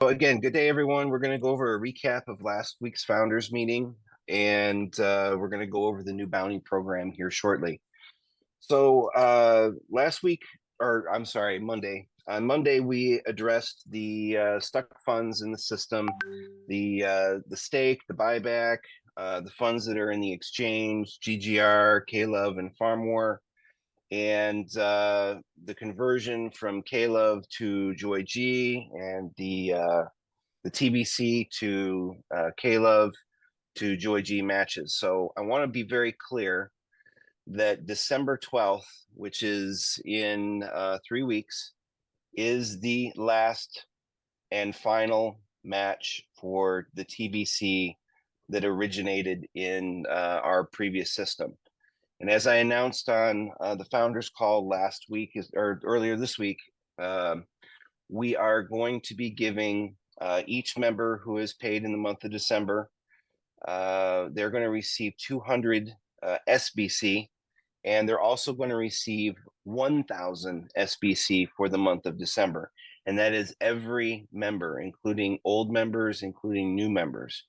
So again, good day, everyone. We're going to go over a recap of last week's founders meeting, and we're going to go over the new bounty program here shortly. So last week, or I'm sorry, Monday. On Monday, we addressed the stuck funds in the system, the stake, the buyback, the funds that are in the exchange, GGR, KLove, and FarmWar, and the conversion from KLove to Joy G, and the TBC to KLove to Joy G matches. So I want to be very clear that December 12th, which is in 3 weeks, is the last and final match for the TBC that originated in our previous system. And as I announced on the founders call last week, or earlier this week, we are going to be giving each member who is paid in the month of December, they're going to receive 200 SBC, and they're also going to receive 1,000 SBC for the month of December. And that is every member, including old members, including new members.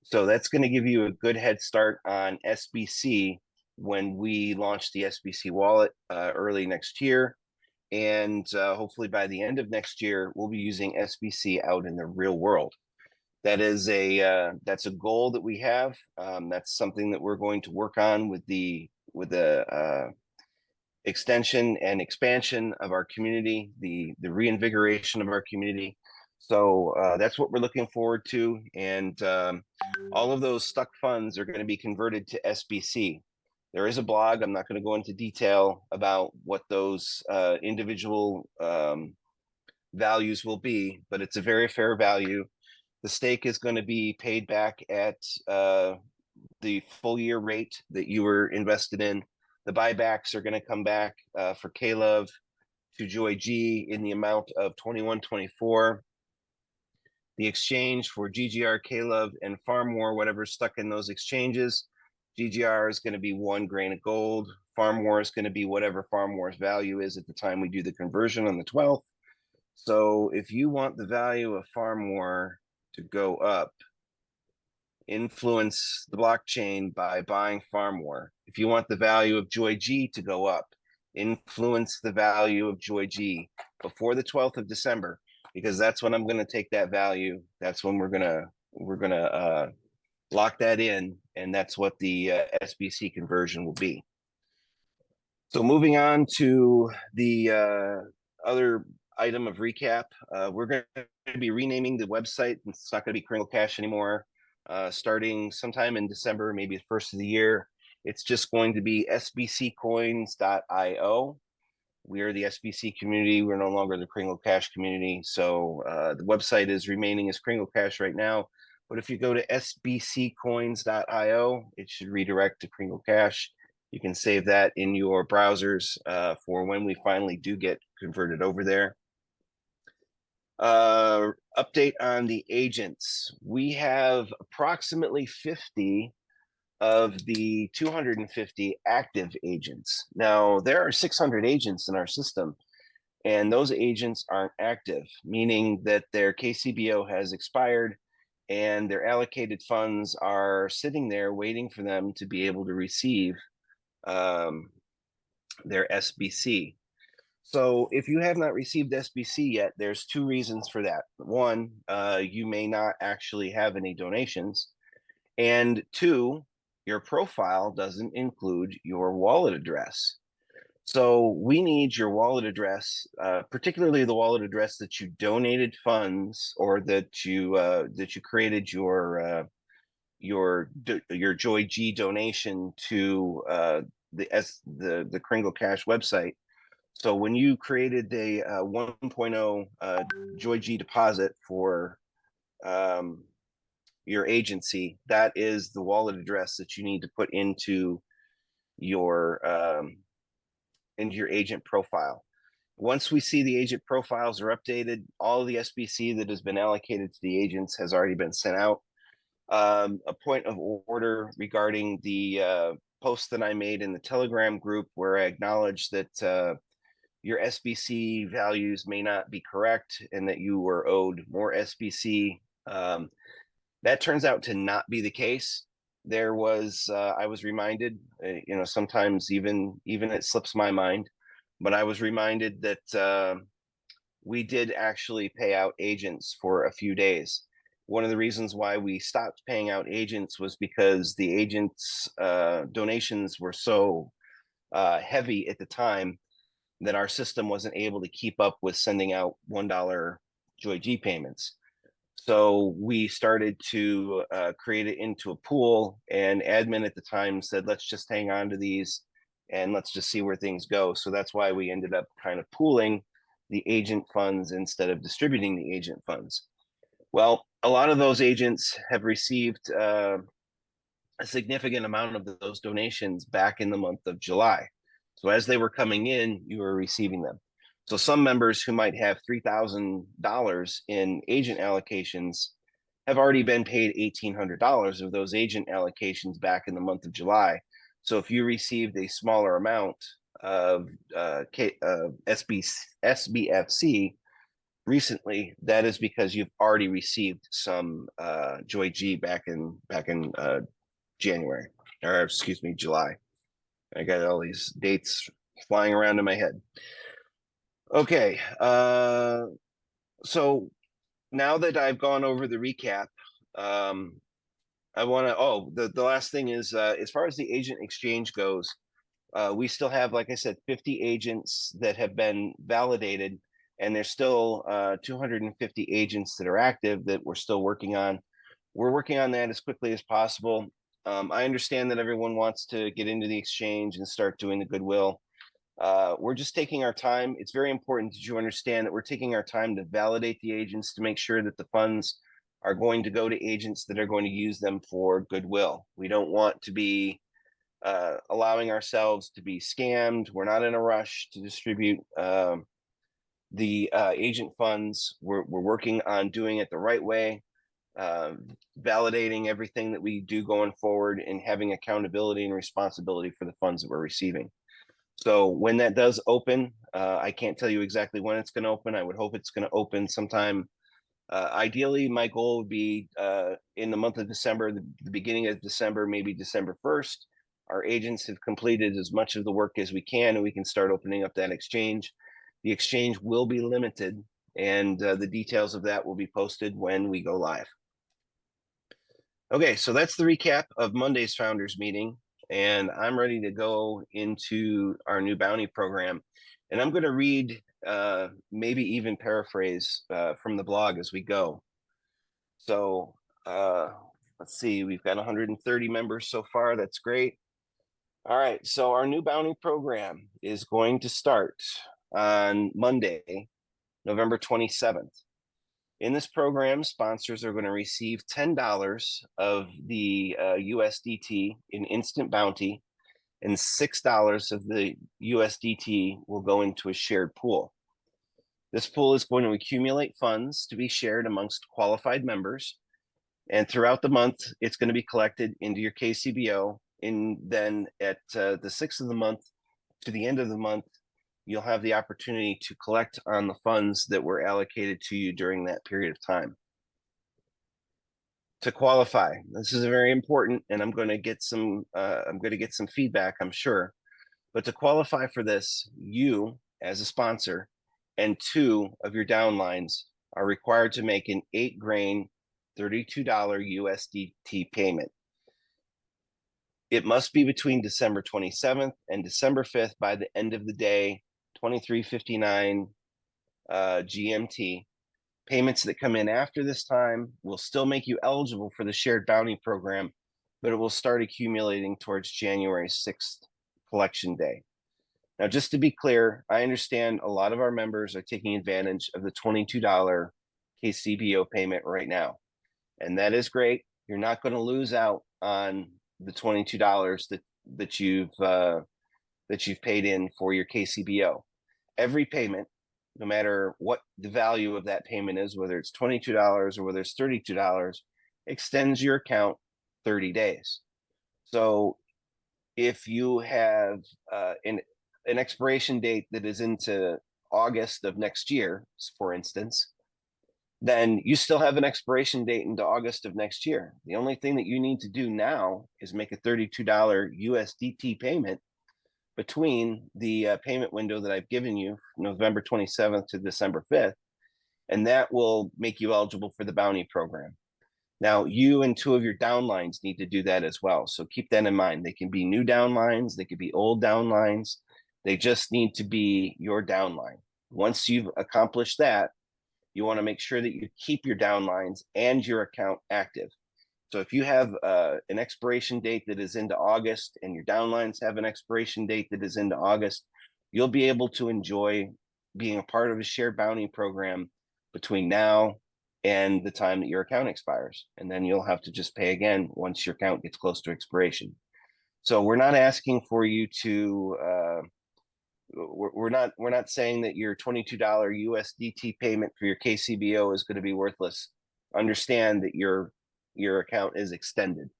So that's going to give you a good head start on SBC when we launch the SBC wallet early next year. And hopefully by the end of next year, we'll be using SBC out in the real world. That's a goal that we have. That's something that we're going to work on with the extension and expansion of our community, the reinvigoration of our community. So that's what we're looking forward to. And all of those stuck funds are going to be converted to SBC. There is a blog. I'm not going to go into detail about what those individual values will be, but it's a very fair value. The stake is going to be paid back at the full year rate that you were invested in. The buybacks are going to come back for KLove to Joy G in the amount of 2124. The exchange for GGR, KLove, and FarmWar, whatever's stuck in those exchanges, GGR is going to be 1 grain of gold. FarmWar is going to be whatever FarmWar's value is at the time we do the conversion on the 12th. So if you want the value of FarmWar to go up, influence the blockchain by buying FarmWar. If you want the value of Joy G to go up, influence the value of Joy G before the 12th of December, because that's when I'm going to take that value. That's when we're gonna lock that in, and that's what the SBC conversion will be. So moving on to the other item of recap, we're going to be renaming the website. It's not going to be Kringle Cash anymore. Starting sometime in December, maybe the first of the year. It's just going to be sbccoins.io. We are the SBC community. We're no longer the Kringle Cash community. So the website is remaining as Kringle Cash right now. But if you go to sbccoins.io, it should redirect to Kringle Cash. You can save that in your browsers for when we finally do get converted over there. Update on the agents. We have approximately 50 of the 250 active agents. Now, there are 600 agents in our system, and those agents aren't active, meaning that their KCBO has expired and their allocated funds are sitting there waiting for them to be able to receive their SBC. So if you have not received SBC yet, there's 2 reasons for that. 1, you may not actually have any donations. And 2, your profile doesn't include your wallet address. So we need your wallet address, particularly the wallet address that you donated funds or that you created your Joy G donation to the Kringle Cash website. So when you created the 1.0 Joy G deposit for your agency, that is the wallet address that you need to put into your agent profile. Once we see the agent profiles are updated, all of the SBC that has been allocated to the agents has already been sent out. A point of order regarding the post that I made in the Telegram group, where I acknowledged that your SBC values may not be correct and that you were owed more SBC. That turns out to not be the case. There was, I was reminded, sometimes even it slips my mind, but I was reminded that we did actually pay out agents for a few days. One of the reasons why we stopped paying out agents was because the agents' donations were so heavy at the time that our system wasn't able to keep up with sending out $1 Joy G payments. So we started to create it into a pool, and admin at the time said, let's just hang on to these and let's just see where things go. So that's why we ended up kind of pooling the agent funds instead of distributing the agent funds. Well, a lot of those agents have received a significant amount of those donations back in the month of July. So as they were coming in, you were receiving them. So some members who might have $3,000 in agent allocations have already been paid $1,800 of those agent allocations back in the month of July. So if you received a smaller amount of SBFC recently, that is because you've already received some Joy G back in January, or excuse me, July. I got all these dates flying around in my head. Okay, so now that I've gone over the recap, I want to, the last thing is, as far as the agent exchange goes, we still have, like I said, 50 agents that have been validated, and there's still 250 agents that are active that we're still working on. We're working on that as quickly as possible. I understand that everyone wants to get into the exchange and start doing the goodwill. We're just taking our time. It's very important that you understand that we're taking our time to validate the agents to make sure that the funds are going to go to agents that are going to use them for goodwill. We don't want to be allowing ourselves to be scammed. We're not in a rush to distribute the agent funds. We're working on doing it the right way, validating everything that we do going forward, and having accountability and responsibility for the funds that we're receiving. So when that does open, I can't tell you exactly when it's going to open. I would hope it's going to open sometime. Ideally, my goal would be in the month of December, the beginning of December, maybe December 1st. Our agents have completed as much of the work as we can, and we can start opening up that exchange. The exchange will be limited, and the details of that will be posted when we go live. Okay, so that's the recap of Monday's founders meeting, and I'm ready to go into our new bounty program. And I'm going to read, maybe even paraphrase from the blog as we go. So let's see, we've got 130 members so far. That's great. All right, so our new bounty program is going to start on Monday, November 27th. In this program, sponsors are going to receive $10 of the USDT in instant bounty, and $6 of the USDT will go into a shared pool. This pool is going to accumulate funds to be shared amongst qualified members, and throughout the month, it's going to be collected into your KCBO, and then at the 6th of the month to the end of the month, you'll have the opportunity to collect on the funds that were allocated to you during that period of time. To qualify, this is very important, and I'm going to get some feedback, I'm sure. But to qualify for this, you as a sponsor and 2 of your downlines are required to make an 8-grain $32 USDT payment. It must be between December 27th and December 5th by the end of the day, 23:59 GMT. Payments that come in after this time will still make you eligible for the shared bounty program, but it will start accumulating towards January 6th collection day. Now, just to be clear, I understand a lot of our members are taking advantage of the $22 KCBO payment right now, and that is great. You're not going to lose out on the $22 that you've paid in for your KCBO. Every payment, no matter what the value of that payment is, whether it's $22 or whether it's $32, extends your account 30 days. So if you have, and an expiration date that is into August of next year, for instance, then you still have an expiration date into August of next year. The only thing that you need to do now is make a $32 USDT payment between the payment window that I've given you, November 27th to December 5th, and that will make you eligible for the bounty program. Now, you and two of your downlines need to do that as well. So keep that in mind. They can be new downlines, they could be old downlines. They just need to be your downline. Once you've accomplished that, you want to make sure that you keep your downlines and your account active. So if you have an expiration date that is into August and your downlines have an expiration date that is into August, you'll be able to enjoy being a part of a shared bounty program between now and the time that your account expires. And then you'll have to just pay again once your account gets close to expiration. So we're not asking for you to we're not saying that your $22 USDT payment for your KCBO is going to be worthless. Understand that your account is extended.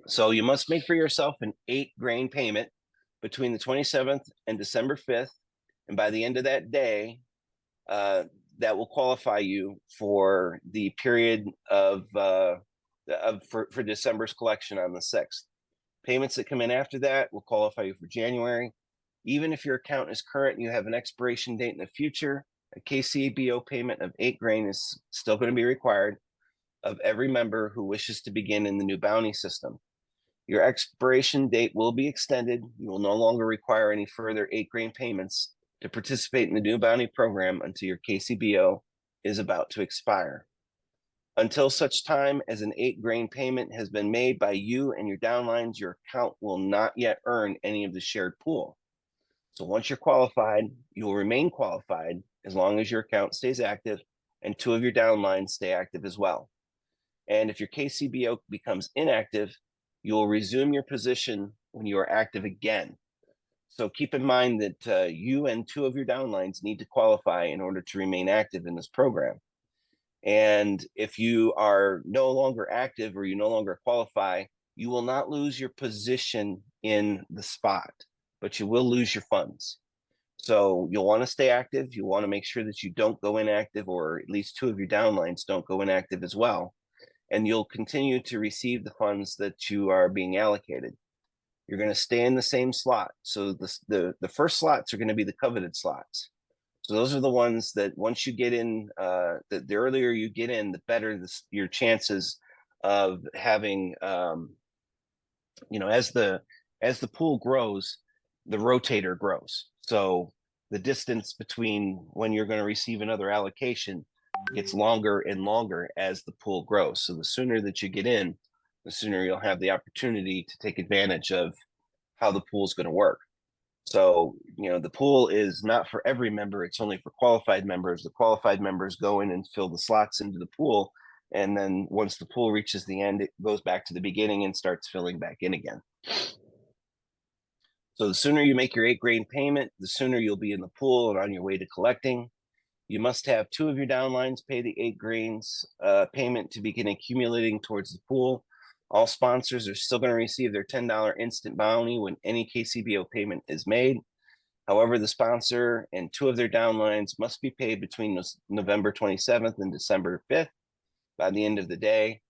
So you must make for yourself an 8 grain payment between the 27th and December 5th. And by the end of that day, that will qualify you for the period for December's collection on the 6th. Payments that come in after that will qualify you for January. Even if your account is current and you have an expiration date in the future, a KCBO payment of 8 grain is still going to be required of every member who wishes to begin in the new bounty system. Your expiration date will be extended. You will no longer require any further 8 grain payments to participate in the new bounty program until your KCBO is about to expire. Until such time as an 8 grain payment has been made by you and your downlines, your account will not yet earn any of the shared pool. So once you're qualified, you will remain qualified as long as your account stays active and 2 of your downlines stay active as well. And if your KCBO becomes inactive, you will resume your position when you are active again. So keep in mind that you and 2 of your downlines need to qualify in order to remain active in this program. And if you are no longer active or you no longer qualify, you will not lose your position in the spot, but you will lose your funds. So you'll want to stay active. You want to make sure that you don't go inactive, or at least 2 of your downlines don't go inactive as well. And you'll continue to receive the funds that you are being allocated. You're going to stay in the same slot. So the first slots are going to be the coveted slots. So those are the ones that once you get in, the earlier you get in, the better your chances of having, as the pool grows, the rotator grows. So the distance between when you're going to receive another allocation gets longer and longer as the pool grows. So the sooner that you get in, the sooner you'll have the opportunity to take advantage of how the pool is going to work. So, the pool is not for every member. It's only for qualified members. The qualified members go in and fill the slots into the pool. And then once the pool reaches the end, it goes back to the beginning and starts filling back in again. So the sooner you make your 8 grain payment, the sooner you'll be in the pool and on your way to collecting. You must have 2 of your downlines pay the 8 grains payment to begin accumulating towards the pool. All sponsors are still going to receive their $10 instant bounty when any KCBO payment is made. However, the sponsor and 2 of their downlines must be paid between November 27th and December 5th by the end of the day.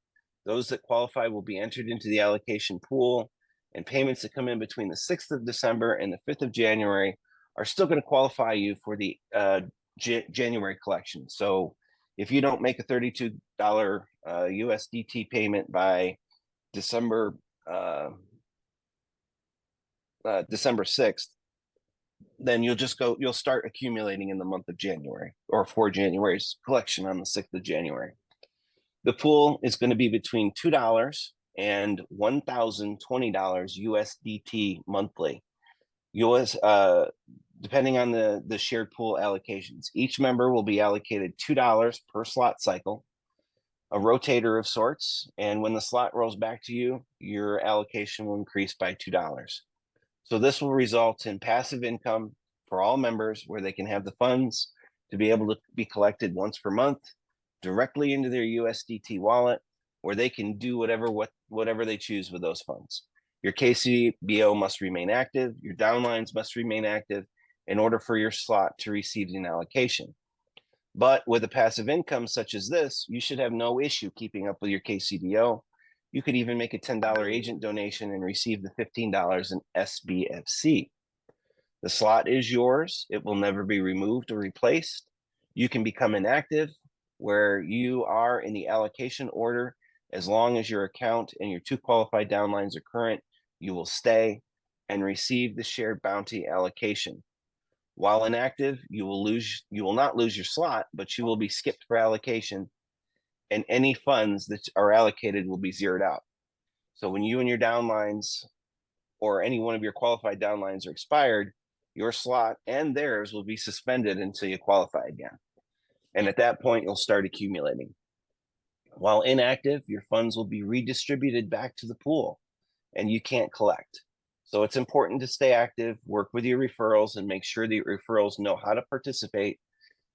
Those that qualify will be entered into the allocation pool, and payments that come in between the 6th of December and the 5th of January are still going to qualify you for the January collection. So if you don't make a $32 USDT payment by December 6th, then you'll start accumulating in the month of January, or for January's collection on the 6th of January. The pool is going to be between $2 and $1,020 USDT monthly. Depending on the shared pool allocations. Each member will be allocated $2 per slot cycle, a rotator of sorts, and when the slot rolls back to you, your allocation will increase by $2. So this will result in passive income for all members, where they can have the funds to be able to be collected once per month directly into their USDT wallet, where they can do whatever they choose with those funds. Your KCBO must remain active. Your downlines must remain active in order for your slot to receive an allocation. But with a passive income such as this, you should have no issue keeping up with your KCBO. You could even make a $10 agent donation and receive the $15 in SBFC. The slot is yours. It will never be removed or replaced. You can become inactive where you are in the allocation order. As long as your account and your 2 qualified downlines are current, you will stay and receive the shared bounty allocation. While inactive, you will not lose your slot, but you will be skipped for allocation, and any funds that are allocated will be zeroed out. So when you and your downlines or any one of your qualified downlines are expired, your slot and theirs will be suspended until you qualify again. And at that point, you'll start accumulating. While inactive, your funds will be redistributed back to the pool and you can't collect. So it's important to stay active, work with your referrals, and make sure that your referrals know how to participate.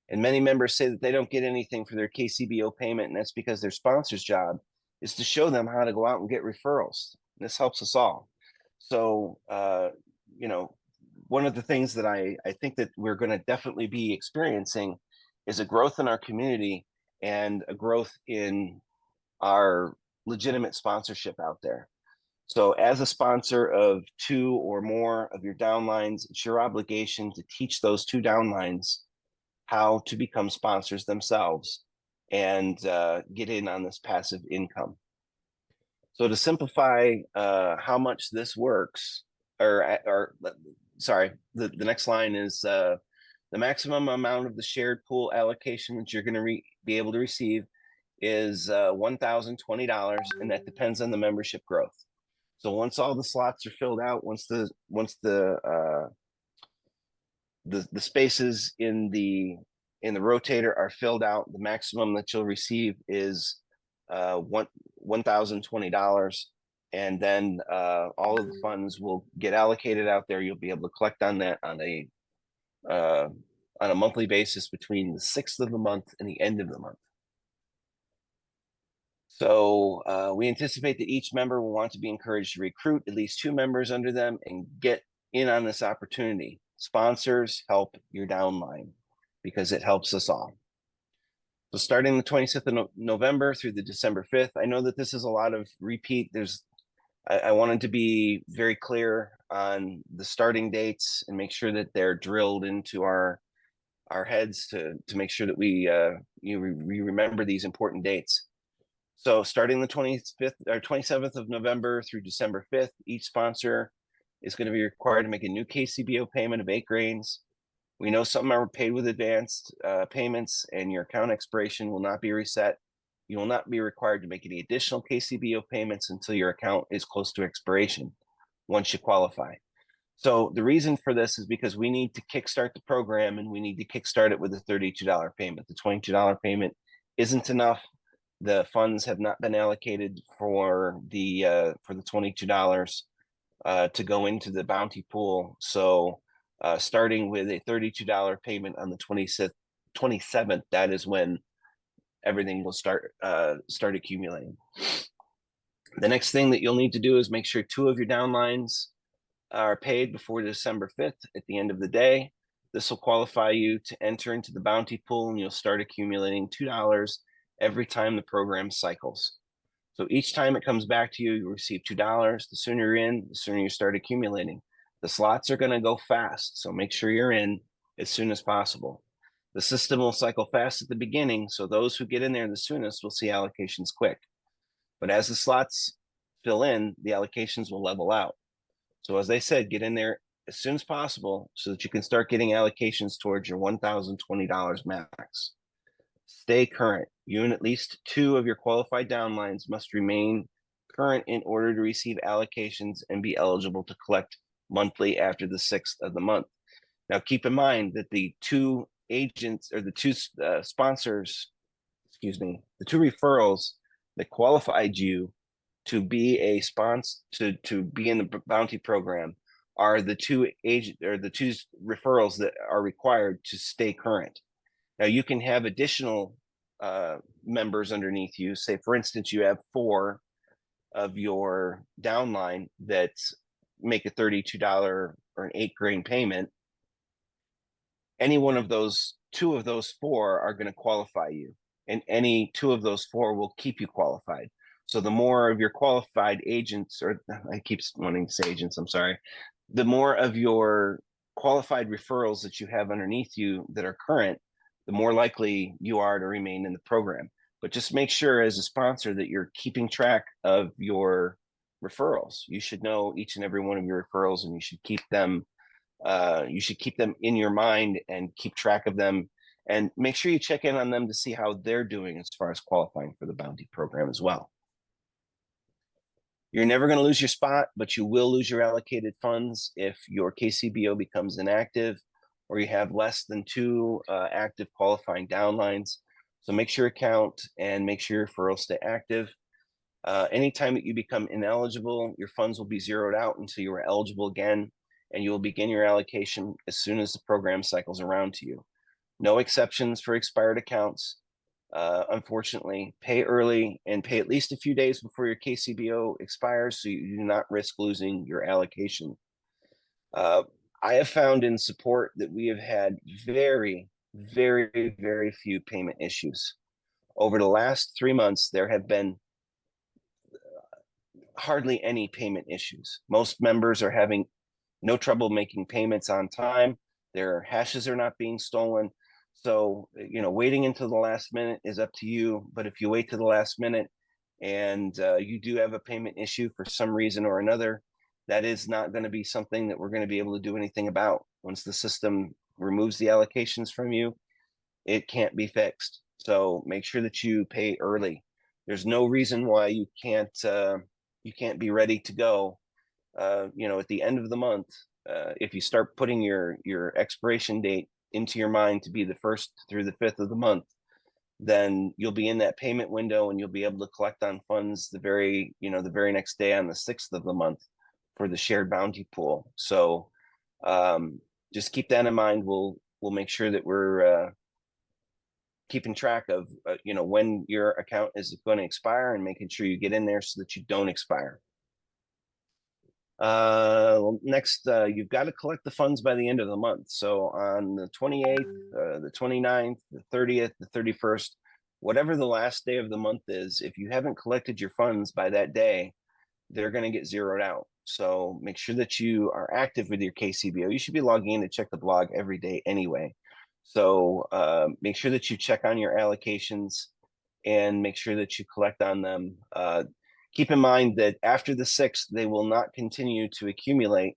And many members say that they don't get anything for their KCBO payment, and that's because their sponsor's job is to show them how to go out and get referrals. This helps us all. So, one of the things that I think that we're going to definitely be experiencing is a growth in our community and a growth in our legitimate sponsorship out there. So as a sponsor of 2 or more of your downlines, it's your obligation to teach those 2 downlines how to become sponsors themselves and get in on this passive income. So to simplify how much this works, sorry, the next line is the maximum amount of the shared pool allocation that you're going to be able to receive is $1,020, and that depends on the membership growth. So once all the slots are filled out, once the spaces in the rotator are filled out, the maximum that you'll receive is $1,020, and then all of the funds will get allocated out there. You'll be able to collect on that on a monthly basis between the 6th of the month and the end of the month. So we anticipate that each member will want to be encouraged to recruit at least 2 members under them and get in on this opportunity. Sponsors help your downline because it helps us all. So starting the 26th of November through the December 5th, I know that this is a lot of repeat. I wanted to be very clear on the starting dates and make sure that they're drilled into our heads to make sure that we remember these important dates. So starting the 25th or 27th of November through December 5th, each sponsor is going to be required to make a new KCBO payment of 8 grains. We know some are paid with advanced payments, and your account expiration will not be reset. You will not be required to make any additional KCBO payments until your account is close to expiration once you qualify. So the reason for this is because we need to kickstart the program, and we need to kickstart it with a $32 payment. The $22 payment isn't enough. The funds have not been allocated for the $22 to go into the bounty pool. So starting with a $32 payment on the 27th, that is when everything will start accumulating. The next thing that you'll need to do is make sure 2 of your downlines are paid before December 5th at the end of the day. This will qualify you to enter into the bounty pool, and you'll start accumulating $2 every time the program cycles. So each time it comes back to you, you receive $2. The sooner you're in, the sooner you start accumulating. The slots are going to go fast, so make sure you're in as soon as possible. The system will cycle fast at the beginning, so those who get in there the soonest will see allocations quick. But as the slots fill in, the allocations will level out. So as I said, get in there as soon as possible so that you can start getting allocations towards your $1,020 max. Stay current. You and at least 2 of your qualified downlines must remain current in order to receive allocations and be eligible to collect monthly after the 6th of the month. Now, keep in mind that the 2 agents or the 2 sponsors, the 2 referrals that qualified you to be a sponsor to be in the bounty program are the 2 referrals that are required to stay current. Now you can have additional members underneath you. Say, for instance, you have 4 of your downline that make a $32 or an 8 grain payment, any one of those, two of those four are going to qualify you, and any two of those four will keep you qualified. So the more of your qualified agents, or I keep wanting to say agents, I'm sorry, the more of your qualified referrals that you have underneath you that are current, the more likely you are to remain in the program. But just make sure as a sponsor that you're keeping track of your referrals. You should know each and every one of your referrals, and you should keep them in your mind and keep track of them, and make sure you check in on them to see how they're doing as far as qualifying for the bounty program as well. You're never going to lose your spot, but you will lose your allocated funds if your KCBO becomes inactive or you have less than 2 active qualifying downlines. So make sure you count and make sure your referrals stay active. Anytime that you become ineligible, your funds will be zeroed out until you are eligible again, and you will begin your allocation as soon as the program cycles around to you. No exceptions for expired accounts. Unfortunately, pay early and pay at least a few days before your KCBO expires so you do not risk losing your allocation. I have found in support that we have had very, very, very few payment issues. Over the last 3 months, there have been hardly any payment issues. Most members are having no trouble making payments on time. Their hashes are not being stolen. So, waiting until the last minute is up to you. But if you wait to the last minute and you do have a payment issue for some reason or another, that is not going to be something that we're going to be able to do anything about. Once the system removes the allocations from you, it can't be fixed. So make sure that you pay early. There's no reason why you can't be ready to go at the end of the month. If you start putting your expiration date into your mind to be the 1st through the 5th of the month, then you'll be in that payment window and you'll be able to collect on funds the very next day on the 6th of the month for the shared bounty pool. So just keep that in mind. We'll make sure that we're keeping track of when your account is going to expire, and making sure you get in there so that you don't expire. Next, you've got to collect the funds by the end of the month. So on the 28th, the 29th, the 30th, the 31st, whatever the last day of the month is, if you haven't collected your funds by that day, they're going to get zeroed out. So make sure that you are active with your KCBO. You should be logging in to check the blog every day anyway. So make sure that you check on your allocations and make sure that you collect on them. Keep in mind that after the 6th, they will not continue to accumulate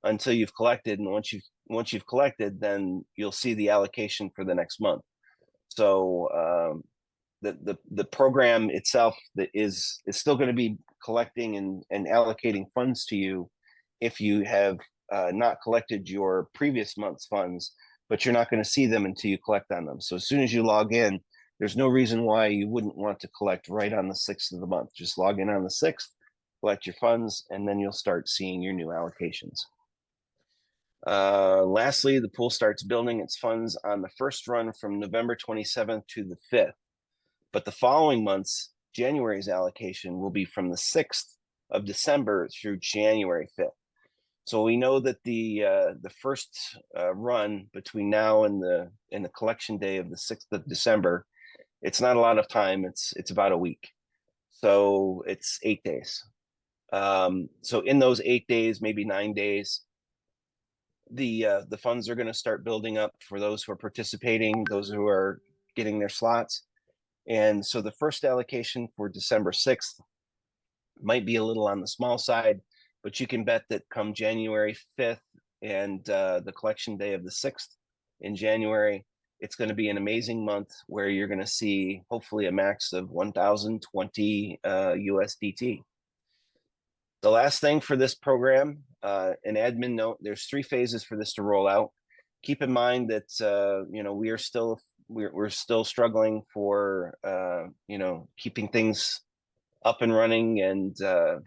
until you've collected. And once you've collected, then you'll see the allocation for the next month. So the program itself that is still going to be collecting and allocating funds to you if you have not collected your previous month's funds, but you're not going to see them until you collect on them. So as soon as you log in, there's no reason why you wouldn't want to collect right on the 6th of the month. Just log in on the 6th, collect your funds, and then you'll start seeing your new allocations. Lastly, the pool starts building its funds on the first run from November 27th to the 5th. But the following month's, January's allocation will be from the 6th of December through January 5th. So we know that the first run between now and the collection day of the 6th of December, it's not a lot of time. It's about a week. So it's 8 days. So in those 8 days, maybe 9 days, the funds are going to start building up for those who are participating, those who are getting their slots. And so the first allocation for December 6th might be a little on the small side, but you can bet that come January 5th and the collection day of the 6th in January, it's going to be an amazing month where you're going to see hopefully a max of 1,020 USDT. The last thing for this program, an admin note, there's 3 phases for this to roll out. Keep in mind that we're still struggling for keeping things up and running, and the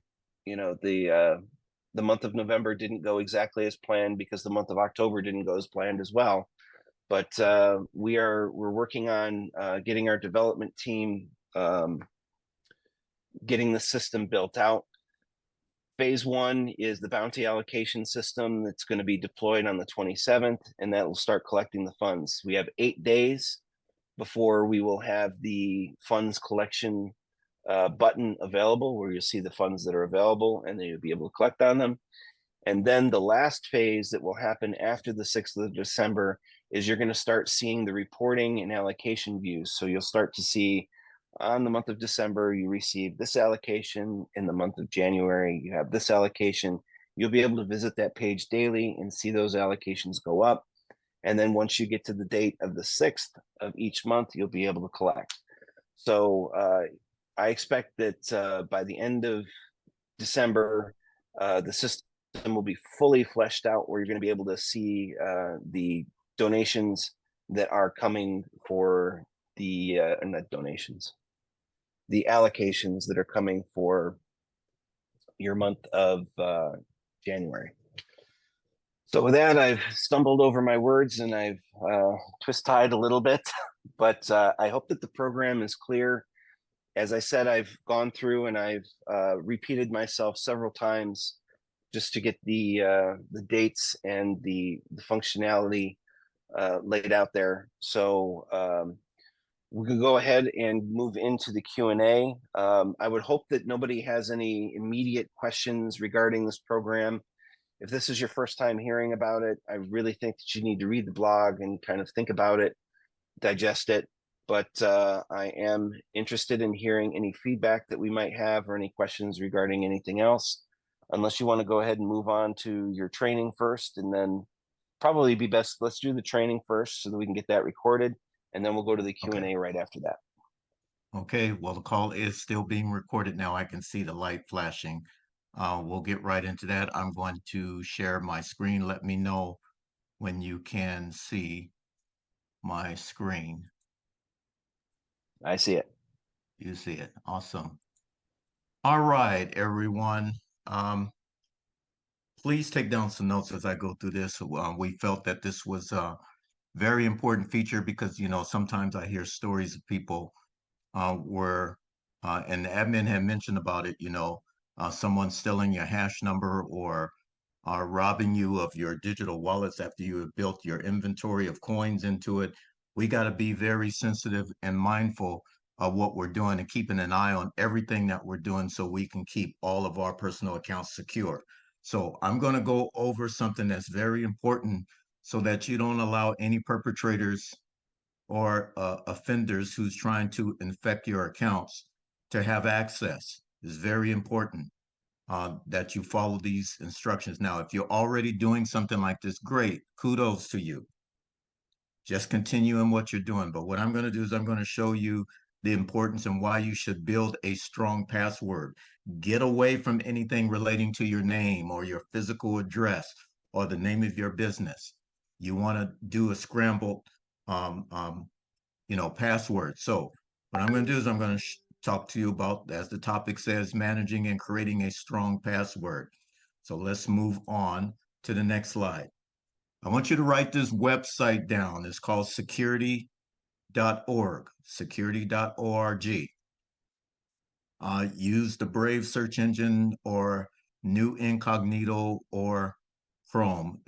month of November didn't go exactly as planned because the month of October didn't go as planned as well. But we're working on getting our development team getting the system built out. Phase one is the bounty allocation system that's going to be deployed on the 27th, and that will start collecting the funds. We have 8 days before we will have the funds collection button available, where you'll see the funds that are available, and then you'll be able to collect on them. And then the last phase that will happen after the 6th of December is you're going to start seeing the reporting and allocation views. So you'll start to see on the month of December, you receive this allocation. In the month of January, you have this allocation. You'll be able to visit that page daily and see those allocations go up. And then once you get to the date of the 6th of each month, you'll be able to collect. So I expect that by the end of December, the system will be fully fleshed out, where you're going to be able to see the donations that are coming for the not donations, the allocations that are coming for your month of January. So with that, I've stumbled over my words and I've twist-tied a little bit, but I hope that the program is clear. As I said, I've gone through and I've repeated myself several times just to get the dates and the functionality laid out there. So we can go ahead and move into the Q&A. I would hope that nobody has any immediate questions regarding this program. If this is your first time hearing about it, I really think that you need to read the blog and kind of think about it, digest it. But I am interested in hearing any feedback that we might have or any questions regarding anything else. Unless you want to go ahead and move on to your training first, and then probably be best, let's do the training first so that we can get that recorded, and then we'll go to the Q&A Okay. right after that. Okay, well, the call is still being recorded now. I can see the light flashing. We'll get right into that. I'm going to share my screen. Let me know when you can see my screen. I see it. You see it. Awesome. All right, everyone. Please take down some notes as I go through this. We felt that this was a very important feature because, you know, sometimes I hear stories of people where, and the admin had mentioned about it, you know, someone stealing your hash number or robbing you of your digital wallets after you have built your inventory of coins into it. We got to be very sensitive and mindful of what we're doing and keeping an eye on everything that we're doing so we can keep all of our personal accounts secure. So I'm going to go over something that's very important so that you don't allow any perpetrators or offenders who's trying to infect your accounts to have access. It's very important that you follow these instructions. Now, if you're already doing something like this, great, kudos to you. Just continue in what you're doing. But what I'm going to do is I'm going to show you the importance and why you should build a strong password. Get away from anything relating to your name or your physical address or the name of your business. You want to do a scrambled password. So what I'm going to do is I'm going to talk to you about, as the topic says, managing and creating a strong password. So let's move on to the next slide. I want you to write this website down. It's called security.org, security.org. Use the Brave search engine or New Incognito or Chrome.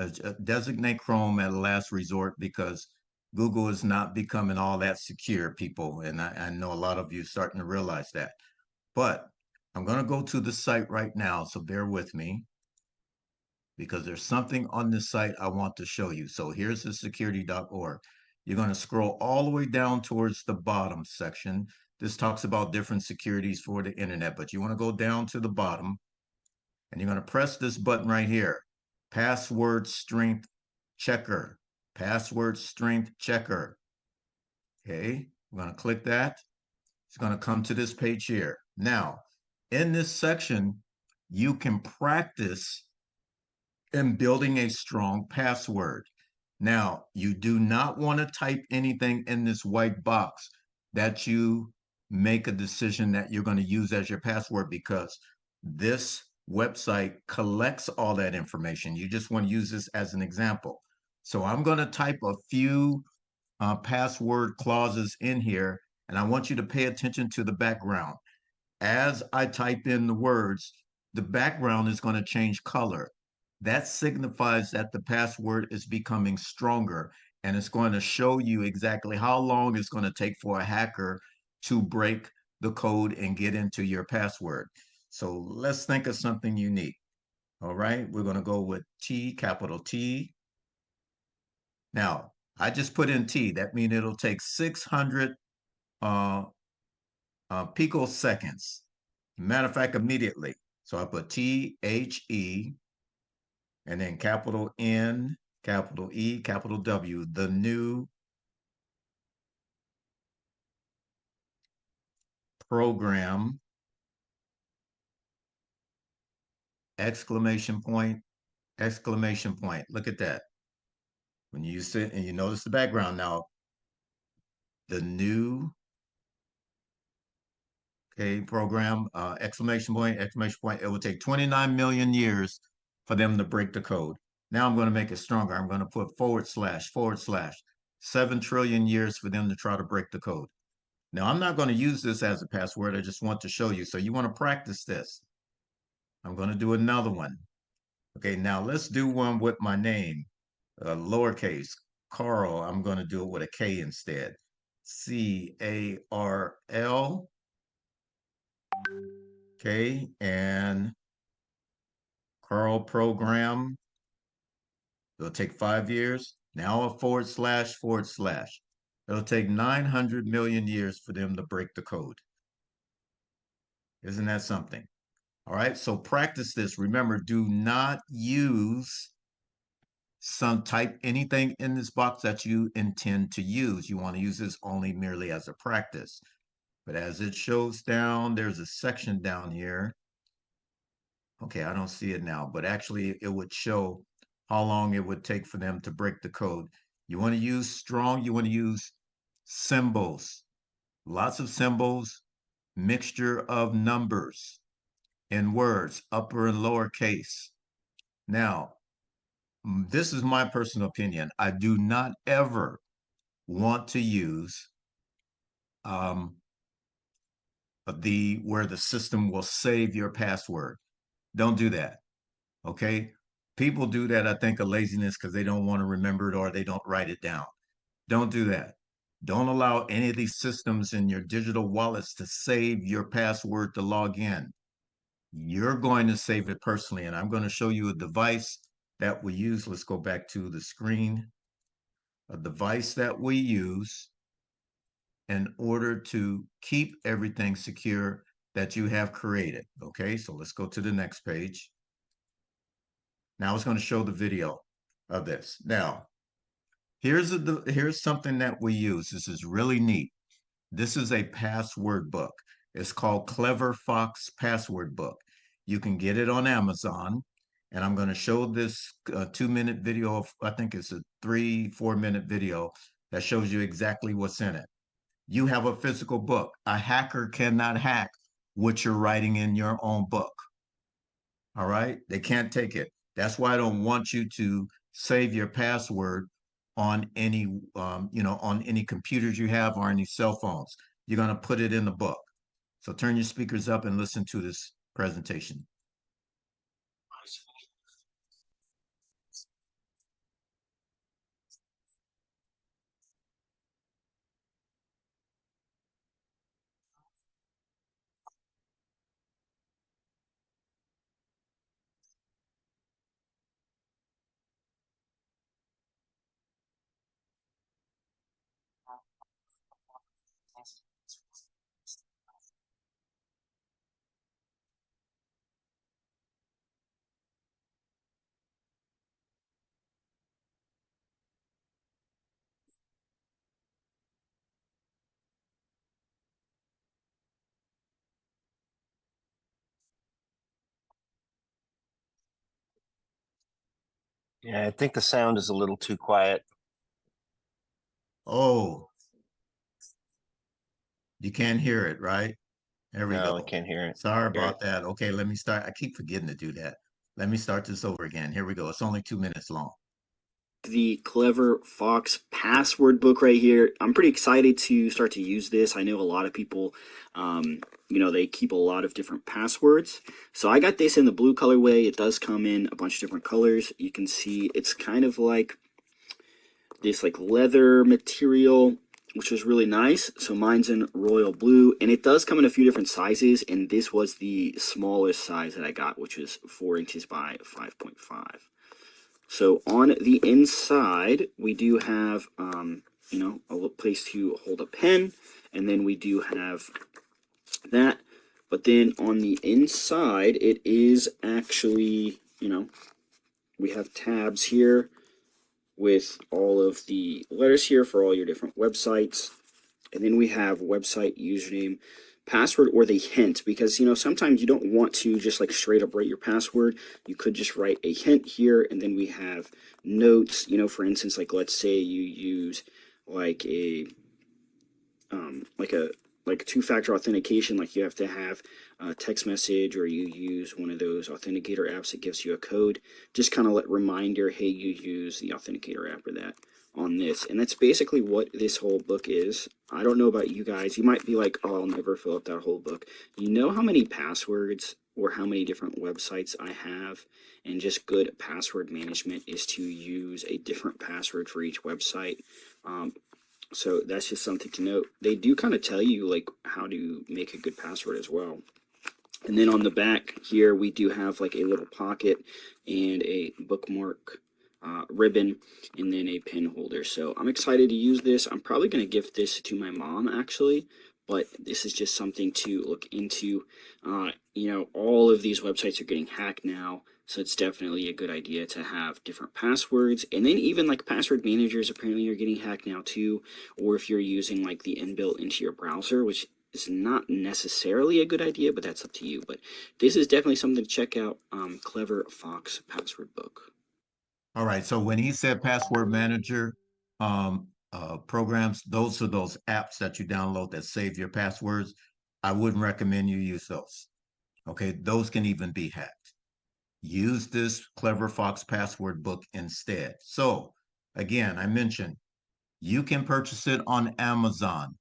Designate Chrome as a last resort because Google is not becoming all that secure, people. And I know a lot of you starting to realize that. But I'm going to go to the site right now. So bear with me because there's something on this site I want to show you. So here's the security.org. You're going to scroll all the way down towards the bottom section. This talks about different securities for the internet, but you want to go down to the bottom and you're going to press this button right here, password strength checker, password strength checker. Okay, we're going to click that. It's going to come to this page here. Now, in this section, you can practice in building a strong password. Now, you do not want to type anything in this white box that you make a decision that you're going to use as your password because this website collects all that information. You just want to use this as an example. So I'm going to type a few password clauses in here, and I want you to pay attention to the background. As I type in the words, the background is going to change color. That signifies that the password is becoming stronger, and it's going to show you exactly how long it's going to take for a hacker to break the code and get into your password. So let's think of something unique. All right, we're going to go with T, capital T. Now, I just put in T. That means it'll take 600 uh, picoseconds. Matter of fact, immediately. So I put THE and then capital N, capital E, capital W, the new program, exclamation point, exclamation point. Look at that. When you sit and you notice the background now, the new program, exclamation point, exclamation point. It will take 29 million years for them to break the code. Now I'm going to make it stronger. I'm going to put forward slash, 7 trillion years for them to try to break the code. Now I'm not going to use this as a password. I just want to show you. So you want to practice this. I'm going to do another one. Okay, now let's do one with my name, lowercase, Carl. I'm going to do it with a K instead. CARL. Okay, and Carl program. It'll take 5 years. Now a forward slash, It'll take 900 million years for them to break the code. Isn't that something? All right, so practice this. Remember, do not use type anything in this box that you intend to use. You want to use this only merely as a practice. But as it shows down, there's a section down here. Okay, I don't see it now, but actually it would show how long it would take for them to break the code. You want to use strong, you want to use symbols, lots of symbols, mixture of numbers and words, upper and lower case. Now, this is my personal opinion. I do not ever want to use where the system will save your password. Don't do that. Okay. People do that, I think, of laziness because they don't want to remember it or they don't write it down. Don't do that. Don't allow any of these systems in your digital wallets to save your password to log in. You're going to save it personally. And I'm going to show you a device that we use. Let's go back to the screen. A device that we use in order to keep everything secure that you have created. Okay, so let's go to the next page. Now it's going to show the video of this. Now, here's something that we use. This is really neat. This is a password book. It's called Clever Fox Password Book. You can get it on Amazon. And I'm going to show this 2-minute video. I think it's a 3-4 minute video that shows you exactly what's in it. You have a physical book. A hacker cannot hack what you're writing in your own book. All right? They can't take it. That's why I don't want you to save your password on any, on any computers you have or any cell phones. You're going to put it in the book. So turn your speakers up and listen to this presentation. Yeah, I think the sound is a little too quiet. Oh, you can't hear it, right? There we No, go. I can't hear it. Sorry Hear about it. that. Okay, let me start. I keep forgetting to do that. Let me start this over again. Here we go. It's only 2 minutes long. the Clever Fox password book right here. I'm pretty excited to start to use this. I know a lot of people, they keep a lot of different passwords. So I got this in the blue colorway. It does come in a bunch of different colors. You can see it's kind of like this like leather material, which was really nice. So mine's in royal blue, and it does come in a few different sizes, and this was the smallest size that I got, which was 4 inches by 5.5. So on the inside, we do have, a little place to hold a pen, and then we do have that. But then on the inside, it is actually, we have tabs here with all of the letters here for all your different websites. And then we have website username, password, or the hint, because sometimes you don't want to just like straight up write your password. You could just write a hint here, and then we have notes. For instance, like let's say you use like a two-factor authentication, like you have to have a text message, or you use one of those authenticator apps that gives you a code. Just kind of let reminder, hey, you use the authenticator app or that on this. And that's basically what this whole book is. I don't know about you guys. You might be like, oh, I'll never fill up that whole book. You know how many passwords or how many different websites I have? And just good password management is to use a different password for each website. So that's just something to note. They do kind of tell you like how to make a good password as well. And then on the back here, we do have like a little pocket and a bookmark ribbon, and then a pen holder. So I'm excited to use this. I'm probably going to gift this to my mom actually, but this is just something to look into. All of these websites are getting hacked now, so it's definitely a good idea to have different passwords. And then even like password managers apparently are getting hacked now too, or if you're using like the inbuilt into your browser, which is not necessarily a good idea, but that's up to you. But this is definitely something to check out. Clever Fox password book. All right. So when he said password manager programs, those are those apps that you download that save your passwords. I wouldn't recommend you use those. Okay. Those can even be hacked. Use this Clever Fox password book instead. So again, I mentioned you can purchase it on Amazon.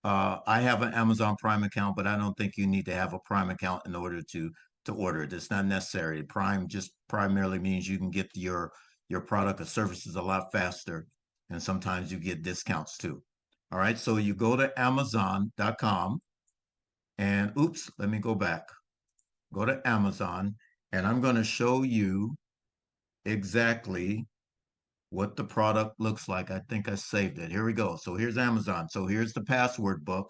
I have an Amazon Prime account, but I don't think you need to have a Prime account in order to order it. It's not necessary. Prime just primarily means you can get your product or services a lot faster, and sometimes you get discounts too. All right, so you go to Amazon.com, and oops, let me go back. Go to Amazon, and I'm going to show you exactly what the product looks like. I think I saved it. Here we go. So here's Amazon. So here's the password book.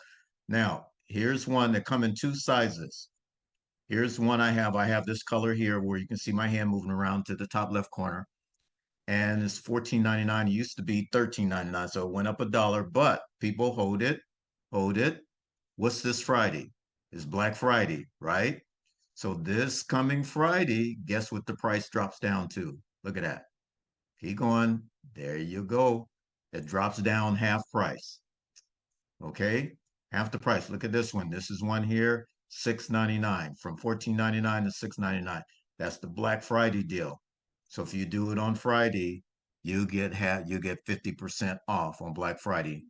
Now, here's one that come in two sizes. Here's one I have. I have this color here where you can see my hand moving around to the top left corner. And it's $14.99. It used to be $13.99. So it went up $1, but people hold it. Hold it. What's this Friday? It's Black Friday, right? So this coming Friday, guess what the price drops down to? Look at that. Keep going. There you go. It drops down half price. Okay, half the price. Look at this one. This is one here, $6.99, from $14.99 to $6.99. That's the Black Friday deal. So if you do it on Friday, you get 50% off on Black Friday.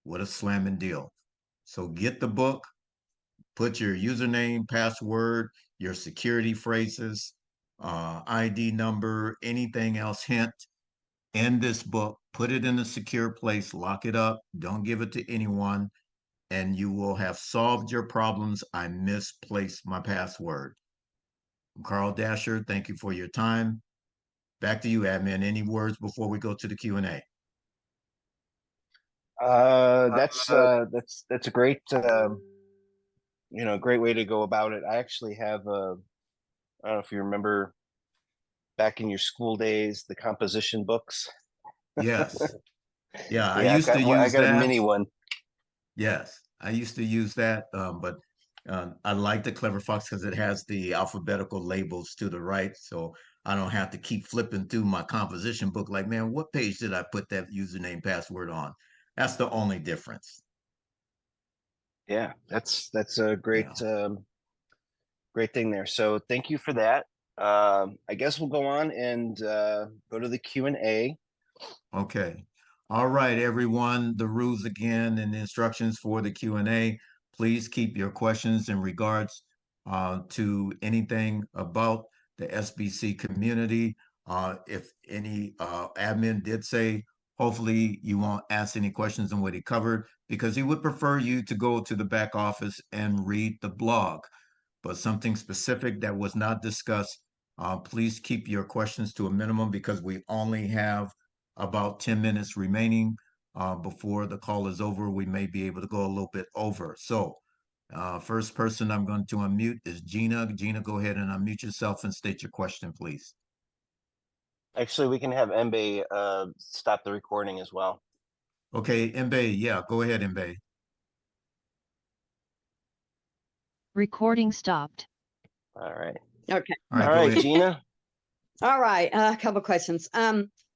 What a slamming deal. So get the book, put your username, password, your security phrases, ID number, anything else, hint, in this book, put it in a secure place, lock it up, don't give it to anyone, and you will have solved your problems. I misplaced my password. I'm Carl Dasher, thank you for your time. Back to you, admin. Any words before we go to the Q&A? That's a great great way to go about it. I actually have I don't know if you remember back in your school days, the composition books. Yes. Yeah, I Yeah, used to I use got a that. mini one. Yes, I used to use that, but I like the Clever Fox because it has the alphabetical labels to the right, so I don't have to keep flipping through my composition book like, man, what page did I put that username password on? That's the only difference. Yeah, that's a Yeah. great thing there. So thank you for that. I guess we'll go on and go to the Q&A. Okay. All right, everyone, the rules again and the instructions for the Q&A. Please keep your questions in regards to anything about the SBC community. If any admin did say, hopefully you won't ask any questions on what he covered because he would prefer you to go to the back office and read the blog. But something specific that was not discussed, please keep your questions to a minimum because we only have about 10 minutes remaining before the call is over. We may be able to go a little bit over. So first person I'm going to unmute is Gina. Gina, go ahead and unmute yourself and state your question, please. Actually, we can have Mbe stop the recording as well. Okay, Mbe, yeah, go ahead, Mbe. Recording stopped. All right. Okay. All right, All go right, ahead. Gina. All right. A couple questions.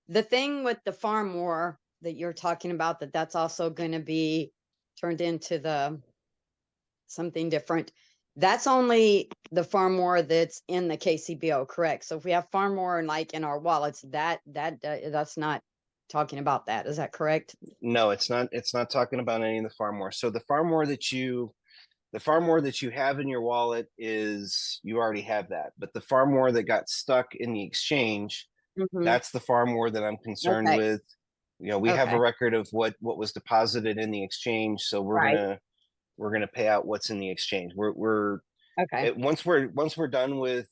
The thing with the farm war that you're talking about, that's also going to be turned into the something different. That's only the farm war that's in the KCBO, correct? So if we have farm war and like in our wallets, that's not talking about that. Is that correct? No, it's not. It's not talking about any of the farm war. So the farm war that you have in your wallet is you already have that. But the farm war that got stuck in the exchange, Mhm. that's the farm war that I'm concerned Okay. with. You know, we have a Okay. record of what was deposited in the exchange, so Right. we're gonna pay out what's in the exchange. We're Okay. once we're done with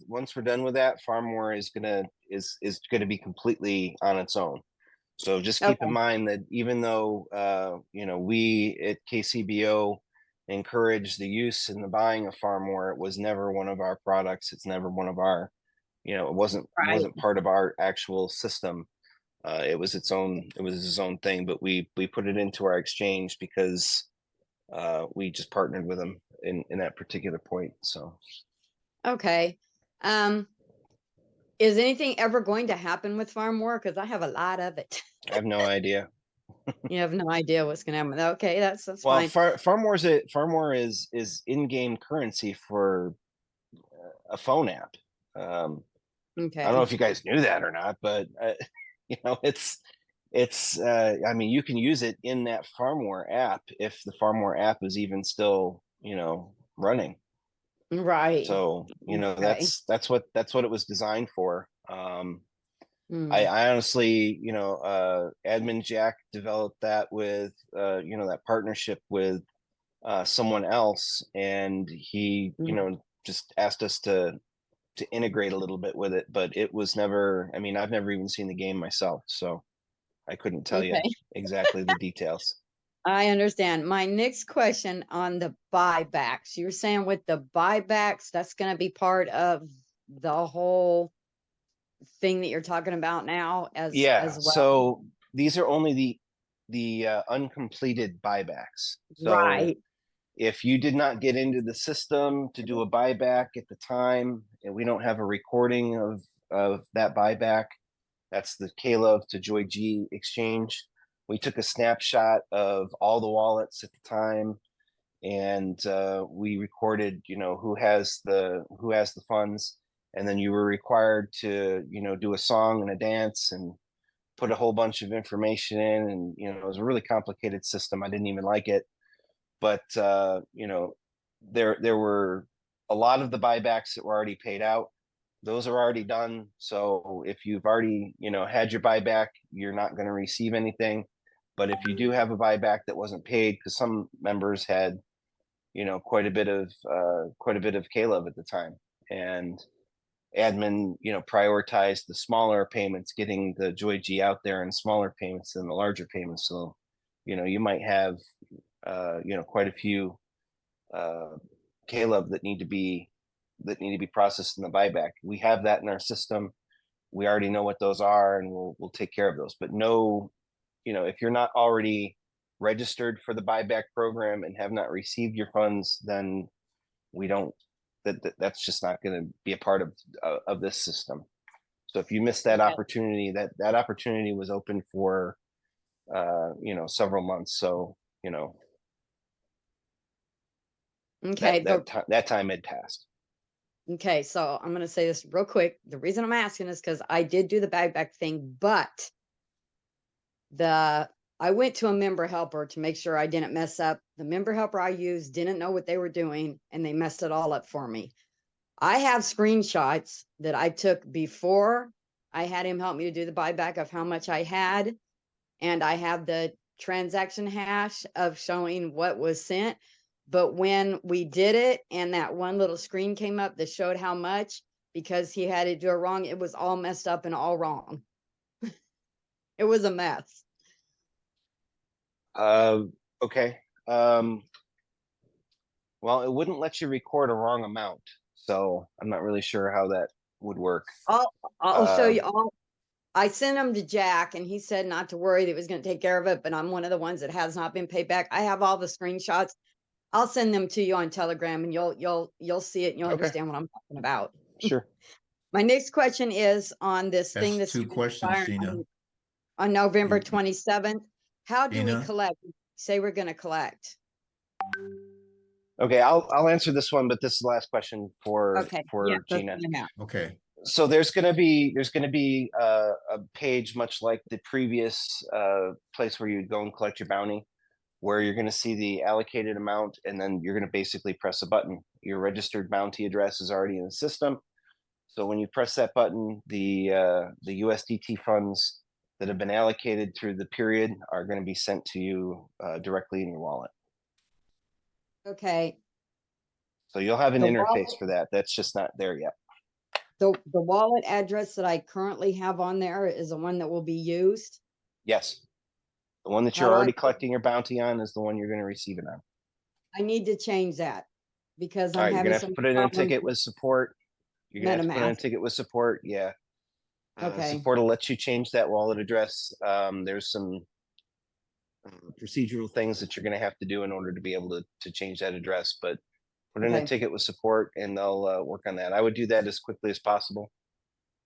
that, farm war is gonna be completely on its own. So just keep in Okay. mind that even though you know, we at KCBO encourage the use and the buying of Farmware, it was never one of our products. It's never one of our, you know, it wasn't Right. part of our actual system. It was its own thing, but we put it into our exchange because we just partnered with them in that particular point. So Okay. Is anything ever going to happen with farm war? Because I have a lot of it. I have no idea. You have no idea what's going to happen. Okay, that's Well, fine. Farmware is in-game currency for a phone app. I don't know Okay. if you guys knew that or not, but you know, I mean, you can use it in that Farmware app if the Farmware app is even still, you know, running. Right. So, you know, Okay. that's what it was designed for. Hmm. I honestly, you know, Admin Jack developed that with, you know, that partnership with someone else, and he, you know, just asked us to integrate a little bit with it, but it was never, I mean, I've never even seen the game myself, so I couldn't tell you Okay. exactly the details. I understand. My next question on the buybacks. You're saying with the buybacks, that's going to be part of the whole thing that you're talking about now Yeah, as well. so these are only the uncompleted buybacks. So Right. if you did not get into the system to do a buyback at the time, and we don't have a recording of that buyback, that's the Caleb to Joy G exchange. We took a snapshot of all the wallets at the time, and we recorded, you know, who has the funds, and then you were required to, you know, do a song and a dance and put a whole bunch of information in, and you know, it was a really complicated system. I didn't even like it, but you know, there were a lot of the buybacks that were already paid out. Those are already done. So if you've already, you know, had your buyback, you're not going to receive anything. But if you do have a buyback that wasn't paid, because some members had, you know, quite a bit of Caleb at the time, and admin, you know, prioritized the smaller payments, getting the Joy G out there in smaller payments than the larger payments. So, you know, you might have, you know, quite a few Caleb that need to be processed in the buyback. We have that in our system. We already know what those are, and we'll take care of those. But no, you know, if you're not already registered for the buyback program and have not received your funds, then we don't. That's just not going to be a part of this system. So if you missed that Okay. opportunity, that opportunity was open for you know, several months. So, you know, Okay. that time had passed. Okay, so I'm going to say this real quick. The reason I'm asking is because I did do the buyback thing, but I went to a member helper to make sure I didn't mess up. The member helper I used didn't know what they were doing and they messed it all up for me. I have screenshots that I took before I had him help me to do the buyback of how much I had. And I have the transaction hash of showing what was sent. But when we did it and that one little screen came up that showed how much, because he had to do it wrong, it was all messed up and all wrong. It was a mess. Okay. Well, it wouldn't let you record a wrong amount, so I'm not really sure how that would work. I'll show you all. I sent them to Jack and he said not to worry, that he was going to take care of it, but I'm one of the ones that has not been paid back. I have all the screenshots. I'll send them to you on Telegram and you'll see it and you'll Okay. understand what I'm talking about. Sure. My next question is on this thing That's that's two questions, expiring Gina. on November You- 27th. How do we Gina? collect? Say we're going to collect. Okay, I'll answer this one, but this is the last question for Okay. Yeah, that's Gina. what I'm at. Okay, So there's gonna be a page much like the previous place where you'd go and collect your bounty, where you're gonna see the allocated amount, and then you're gonna basically press a button. Your registered bounty address is already in the system. So when you press that button, the USDT funds that have been allocated through the period are going to be sent to you directly in your wallet. Okay. So you'll have an The interface wallet- for that. That's just not there yet. The wallet address that I currently have on there is the one that will be used. Yes. The one that How you're do I already put- collecting your bounty on is the one you're going to receive it on. I need to change that because All I'm right, you're having gonna have some to put it in a problems ticket with with support. You're gonna have to put it in a MetaMask. ticket with support. Yeah. Okay. Support will let you change that wallet address. There's some procedural things that you're gonna have to do in order to be able to change that address, but put in a Okay. ticket with support and they'll work on that. I would do that as quickly as possible.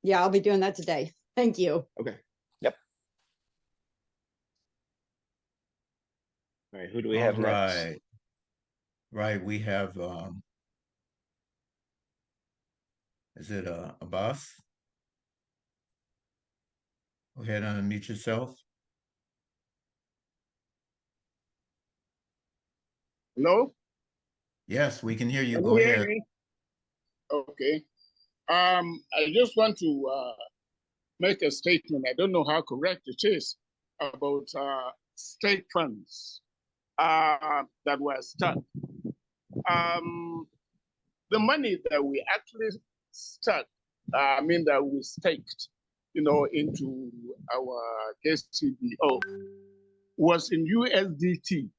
Yeah, I'll be doing that today. Thank you. Okay. Yep. All right, who do we have next? right. Right, we have, is it Abbas? Go ahead and unmute yourself. Hello? Yes, we can hear you. Can Go you hear ahead. me? Okay. I just want to make a statement. I don't know how correct it is about state funds that were stuck. The money that we actually stuck, that we staked, into our KCBO was in USDT.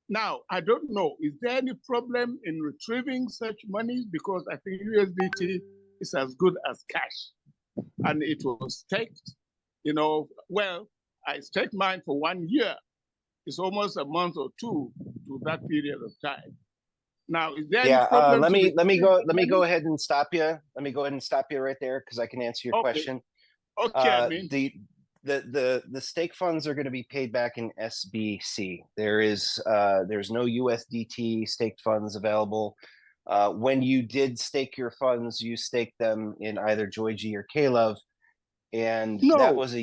Now, I don't know, is there any problem in retrieving such money? Because I think USDT is as good as cash. And it was staked, well, I staked mine for 1 year. It's almost a month or two to that period of time. Now, is there Yeah, any problem? let to me retrieve go money? ahead and stop you. Let me go ahead and stop you right there because I can answer your Okay. question. Okay, I mean, The stake funds are going to be paid back in SBC. There's no USDT staked funds available. When you did stake your funds, you staked them in either Joyg or Klove, and that No. was a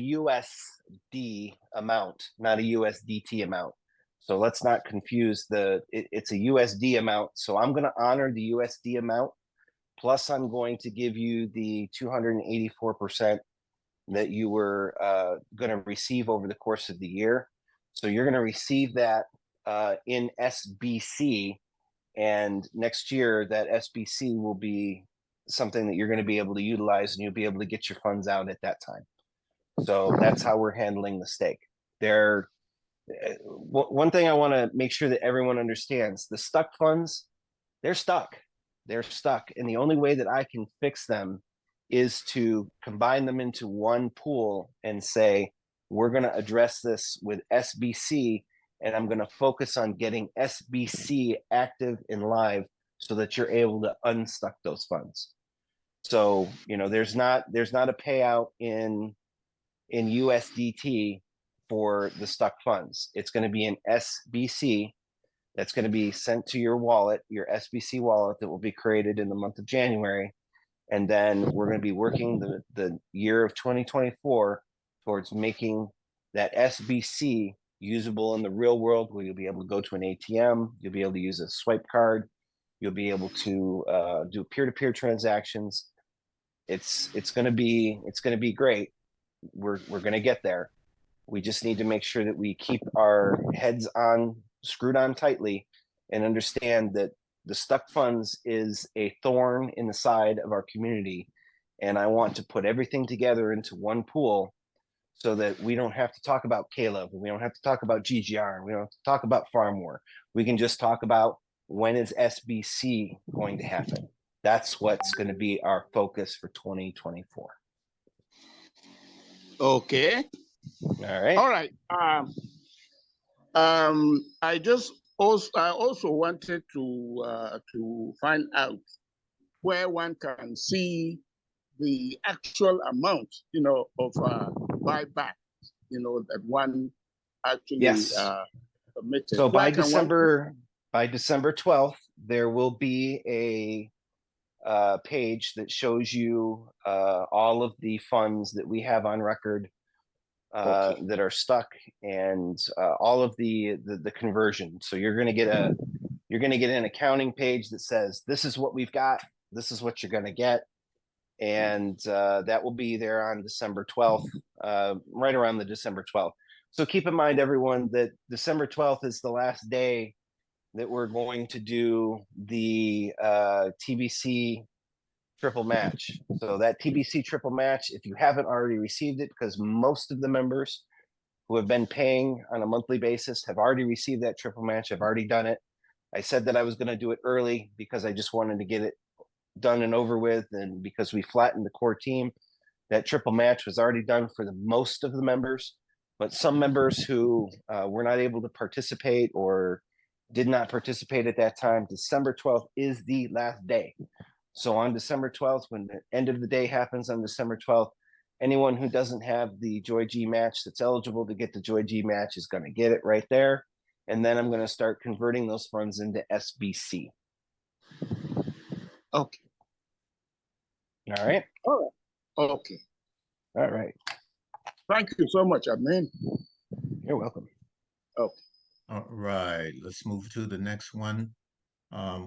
USD amount, not a USDT amount. So let's not confuse it's a USD amount. So I'm going to honor the USD amount. Plus, I'm going to give you the 284% that you were going to receive over the course of the year. So you're going to receive that in SBC, and next year that SBC will be something that you're going to be able to utilize, and you'll be able to get your funds out at that time. So that's how we're handling the stake. One thing I want to make sure that everyone understands: the stuck funds, they're stuck. They're stuck, and the only way that I can fix them is to combine them into one pool and say, we're going to address this with SBC, and I'm going to focus on getting SBC active and live so that you're able to unstuck those funds. So, there's not a payout in USDT for the stuck funds. It's going to be an SBC that's going to be sent to your wallet, your SBC wallet that will be created in the month of January. And then we're going to be working the year of 2024 towards making that SBC usable in the real world, where you'll be able to go to an ATM, you'll be able to use a swipe card, you'll be able to do peer-to-peer transactions. It's gonna be great. We're gonna get there. We just need to make sure that we keep our heads screwed on tightly, and understand that the stuck funds is a thorn in the side of our community. And I want to put everything together into one pool, so that we don't have to talk about Caleb, and we don't have to talk about GGR, and we don't have to talk about Farm War. We can just talk about, when is SBC going to happen? That's what's going to be our focus for 2024. Okay. All right. All right. I also wanted to find out where one can see the actual amount, of buyback, that one actually Yes. submitted. So by Where can one- December 12th, there will be a page that shows you all of the funds that we have on record Okay. that are stuck, and all of the conversion. So you're gonna get an accounting page that says, this is what we've got, this is what you're gonna get. And that will be there on December 12th, right around the December 12th. So keep in mind, everyone, that December 12th is the last day that we're going to do the TBC triple match. So that TBC triple match, if you haven't already received it, because most of the members who have been paying on a monthly basis have already received that triple match. I've already done it. I said that I was going to do it early because I just wanted to get it done and over with, and because we flattened the core team. That triple match was already done for the most of the members, but some members who were not able to participate or did not participate at that time, December 12th is the last day. So on December 12th, when the end of the day happens on December 12th, anyone who doesn't have the Joy G match that's eligible to get the Joy G match is going to get it right there. And then I'm going to start converting those funds into SBC. Okay. All right. All right. Okay. All right. Thank you so much, Admin. You're welcome. All right, let's move to the next one.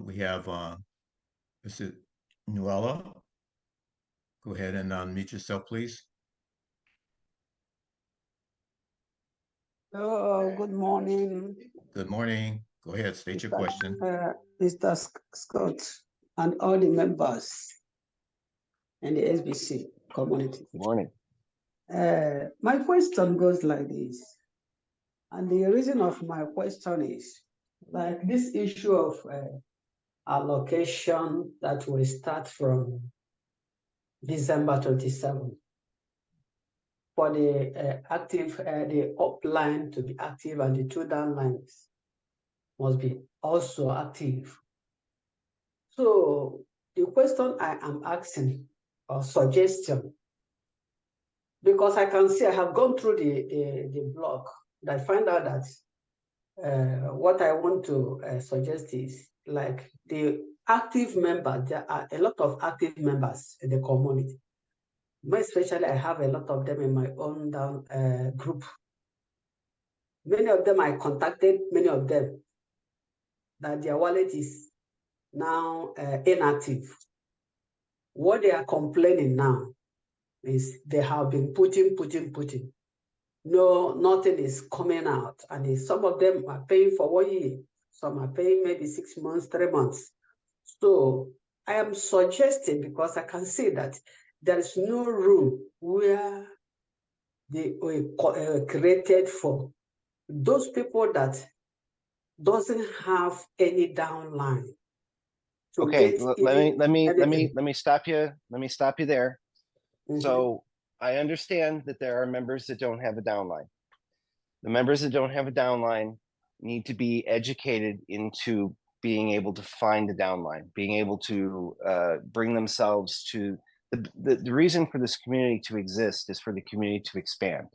We have, is it Nuella? Go ahead and unmute yourself, please. Oh, good morning, Good morning. Go ahead, state your question. Mr. Scott, and all the members and the SBC community. Good morning. My question goes like this, and the reason of my question is like this issue of allocation that will start from December 27 for the active, the up line to be active and the two down lines must be also active. So the question I am asking, or suggestion, because I can see I have gone through the blog, and I find out that what I want to suggest is like the active members. There are a lot of active members in the community. More especially, I have a lot of them in my own down group. Many of them I contacted, many of them that their wallet is now inactive. What they are complaining now is they have been putting. No, nothing is coming out. And some of them are paying for 1 year. Some are paying maybe 6 months, 3 months. So I am suggesting, because I can see that there is no room where they were created for those people that doesn't have any downline. Okay, let me stop you. Let me stop you there. So I understand that there are members that don't have a downline. The members that don't have a downline need to be educated into being able to find a downline, being able to bring themselves to the reason for this community to exist is for the community to expand.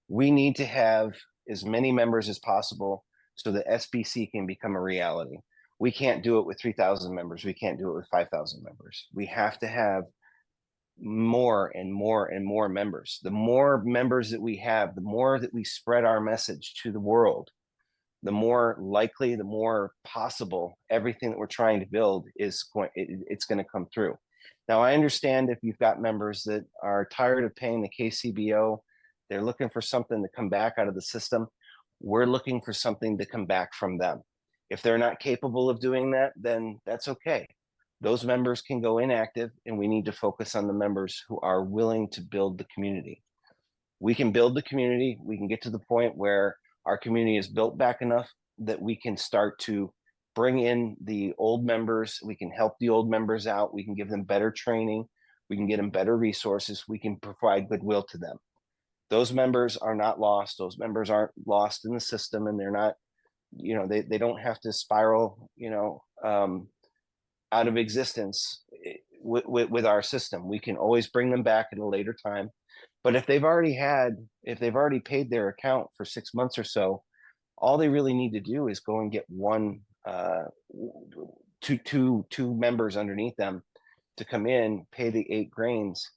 We need to have as many members as possible so that SBC can become a reality. We can't do it with 3,000 members. We can't do it with 5,000 members. We have to have more and more and more members. The more members that we have, the more that we spread our message to the world, the more likely, the more possible everything that we're trying to build is going, it's going to come through. Now, I understand if you've got members that are tired of paying the KCBO, they're looking for something to come back out of the system. We're looking for something to come back from them. If they're not capable of doing that, then that's okay. Those members can go inactive, and we need to focus on the members who are willing to build the community. We can build the community. We can get to the point where our community is built back enough that we can start to bring in the old members. We can help the old members out. We can give them better training. We can get them better resources. We can provide goodwill to them. Those members are not lost. Those members aren't lost in the system, and they're not, you know, they don't have to spiral, you know, out of existence with our system. We can always bring them back at a later time. But if they've already paid their account for 6 months or so, all they really need to do is go and get two members underneath them to come in, pay the 8 grains.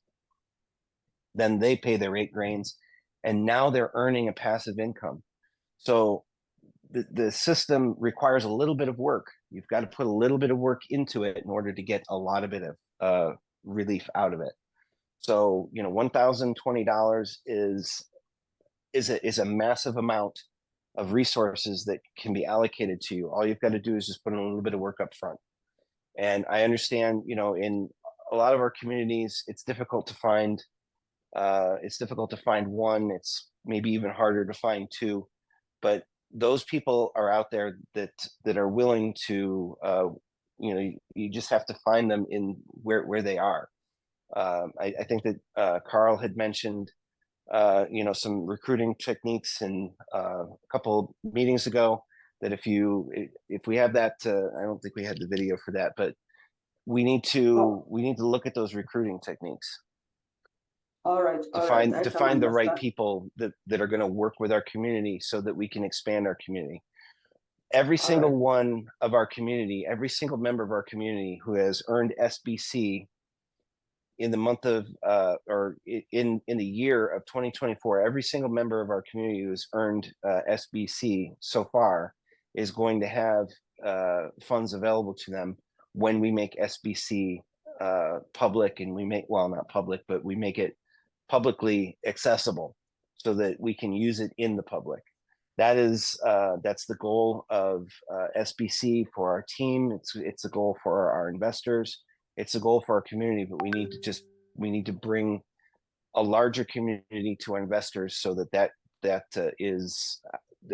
Then they pay their 8 grains, and now they're earning a passive income. So the system requires a little bit of work. You've got to put a little bit of work into it in order to get a lot of it of relief out of it. So, you know, $1,020 is a massive amount of resources that can be allocated to you. All you've got to do is just put in a little bit of work up front. And I understand, you know, in a lot of our communities, it's difficult to find. It's difficult to find one. It's maybe even harder to find 2. But those people are out there that are willing to, you know, you just have to find them in where they are. I think that Carl had mentioned, you know, some recruiting techniques in a couple meetings ago. That if we have that, I don't think we had the video for that, but we need to look at those recruiting techniques. All right. To find the right people that are going to work with our community so that we can expand our community. Every single one of our community, every single member of our community who has earned SBC in the month of or in the year of 2024, every single member of our community who's earned SBC so far is going to have funds available to them when we make SBC public, and we make, well, not public, but we make it publicly accessible so that we can use it in the public. That's the goal of SBC for our team. It's a goal for our investors. It's a goal for our community, but we need to bring a larger community to our investors so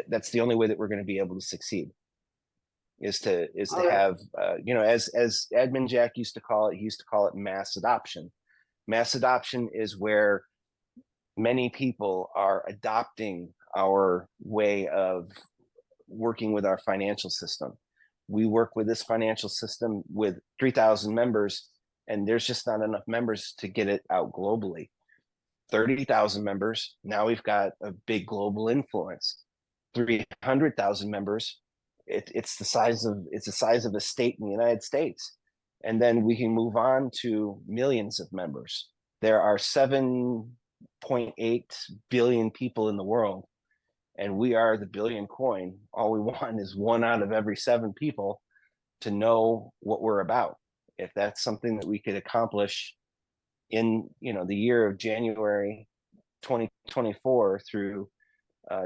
that's the only way that we're going to be able to succeed is to have, you know, as Admin Jack used to call it, he used to call it mass adoption. Mass adoption is where many people are adopting our way of working with our financial system. We work with this financial system with 3,000 members, and there's just not enough members to get it out globally. 30,000 members, now we've got a big global influence. 300,000 members, it's the size of a state in the United States. And then we can move on to millions of members. There are 7.8 billion people in the world, and we are the billion coin. All we want is 1 out of every 7 people to know what we're about. If that's something that we could accomplish in, you know, the year of January 2024 through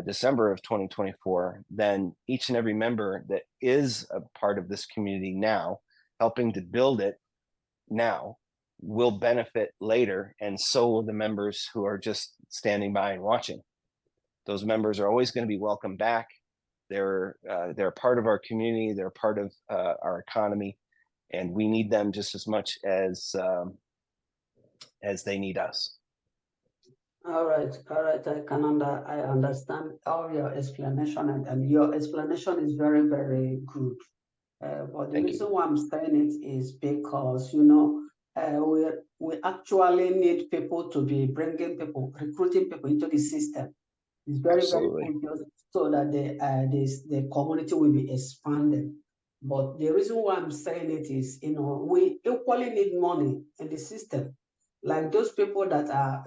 December of 2024, then each and every member that is a part of this community now, helping to build it now, will benefit later, and so will the members who are just standing by and watching. Those members are always going to be welcome back. They're a part of our community. They're a part of our economy, and we need them just as much as they need us. All right. I understand all your explanation, and your explanation is very, very good. But the reason why I'm saying it is because, you know, we actually need people to be recruiting people into the system. It's very, Absolutely. very good so that the community will be expanded. But the reason why I'm saying it is, you know, we equally need money in the system. Like those people that are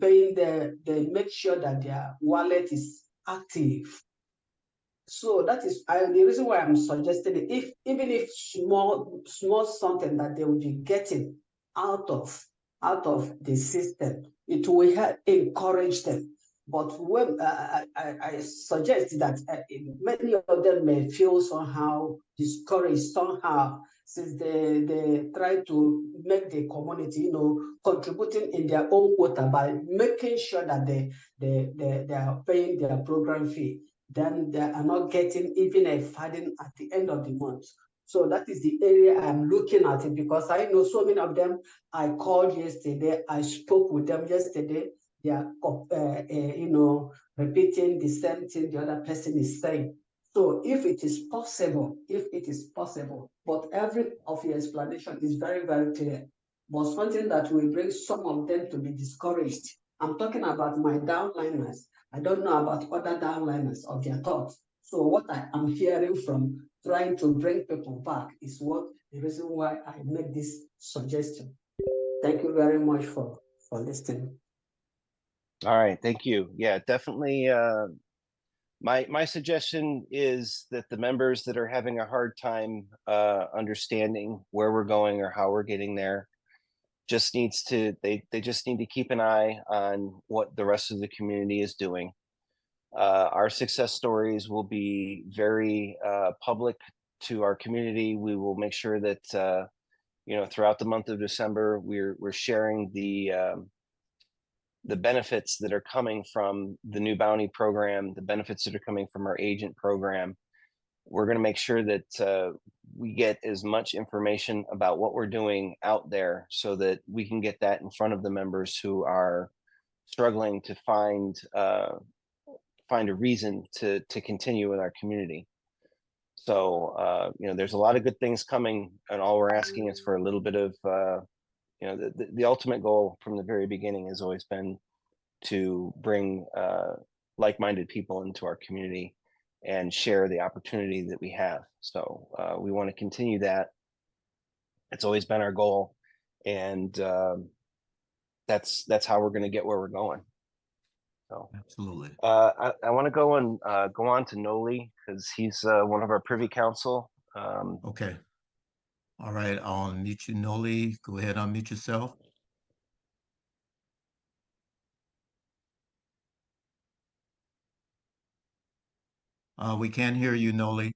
paying they make sure that their wallet is active. So that is the reason why I'm suggesting it. If even if small something that they will be getting out of the system, it will help encourage them. But when I suggest that many of them may feel somehow discouraged somehow, since they try to make the community, contributing in their own quota by making sure that they are paying their program fee, then they are not getting even a funding at the end of the month. So that is the area I'm looking at it, because I know so many of them. I called yesterday, I spoke with them yesterday. They are, repeating the same thing the other person is saying. So if it is possible, but every of your explanation is very, very clear. But something that will bring some of them to be discouraged. I'm talking about my downliners. I don't know about other downliners of their thoughts. So what I am hearing from trying to bring people back is the reason why I make this suggestion. Thank you very much for listening. All right, thank you. Yeah, definitely. My suggestion is that the members that are having a hard time understanding where we're going or how we're getting there they just need to keep an eye on what the rest of the community is doing. Our success stories will be very public to our community. We will make sure that throughout the month of December, we're sharing the benefits that are coming from the new bounty program, the benefits that are coming from our agent program. We're going to make sure that we get as much information about what we're doing out there so that we can get that in front of the members who are struggling to find a reason to continue in our community. So, there's a lot of good things coming, and all we're asking is for a little bit of, the ultimate goal from the very beginning has always been to bring like-minded people into our community and share the opportunity that we have. So we want to continue that. It's always been our goal, and that's how we're going to get where we're going. So Absolutely. I want to go on to Noli, because he's one of our Privy Council. Okay. All right, I'll unmute you, Noli. Go ahead, unmute yourself. We can't hear you, Noli.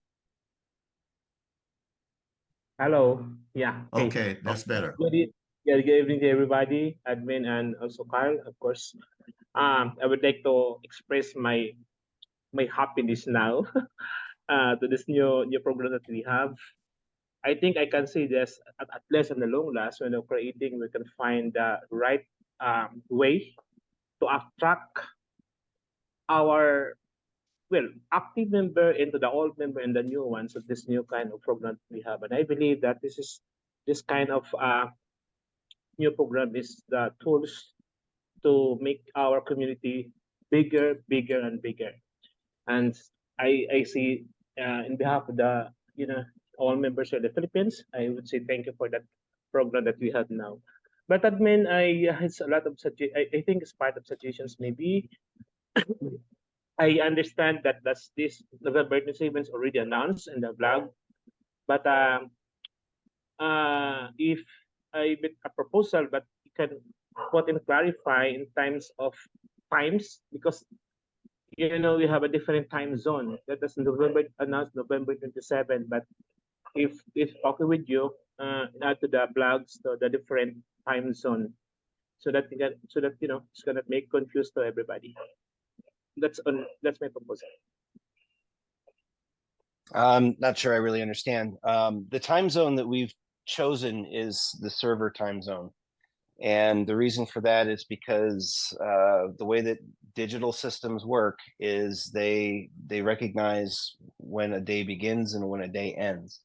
Hello. Yeah. Okay, that's better. Good evening to everybody, admin and also Kyle, of course. I would like to express my happiness now to this new program that we have. I think I can say this at least in the long last, when we're creating, we can find the right way to attract our active member into the old member and the new ones of this new kind of program we have. And I believe that this kind of new program is the tools to make our community bigger, and bigger. And I see in behalf of the all members of the Philippines, I would say thank you for that program that we have now. But admin, it's a lot of I think it's part of suggestions maybe. I understand that this November 27 is already announced in the blog, but if I make a proposal, but you can put in clarify in times, because we have a different time zone. That is November announced November 27, but if okay with you, add to the blogs the different time zone, so that it's gonna make confused to everybody. That's my proposal. I'm not sure I really understand. The time zone that we've chosen is the server time zone. And the reason for that is because the way that digital systems work is they recognize when a day begins and when a day ends.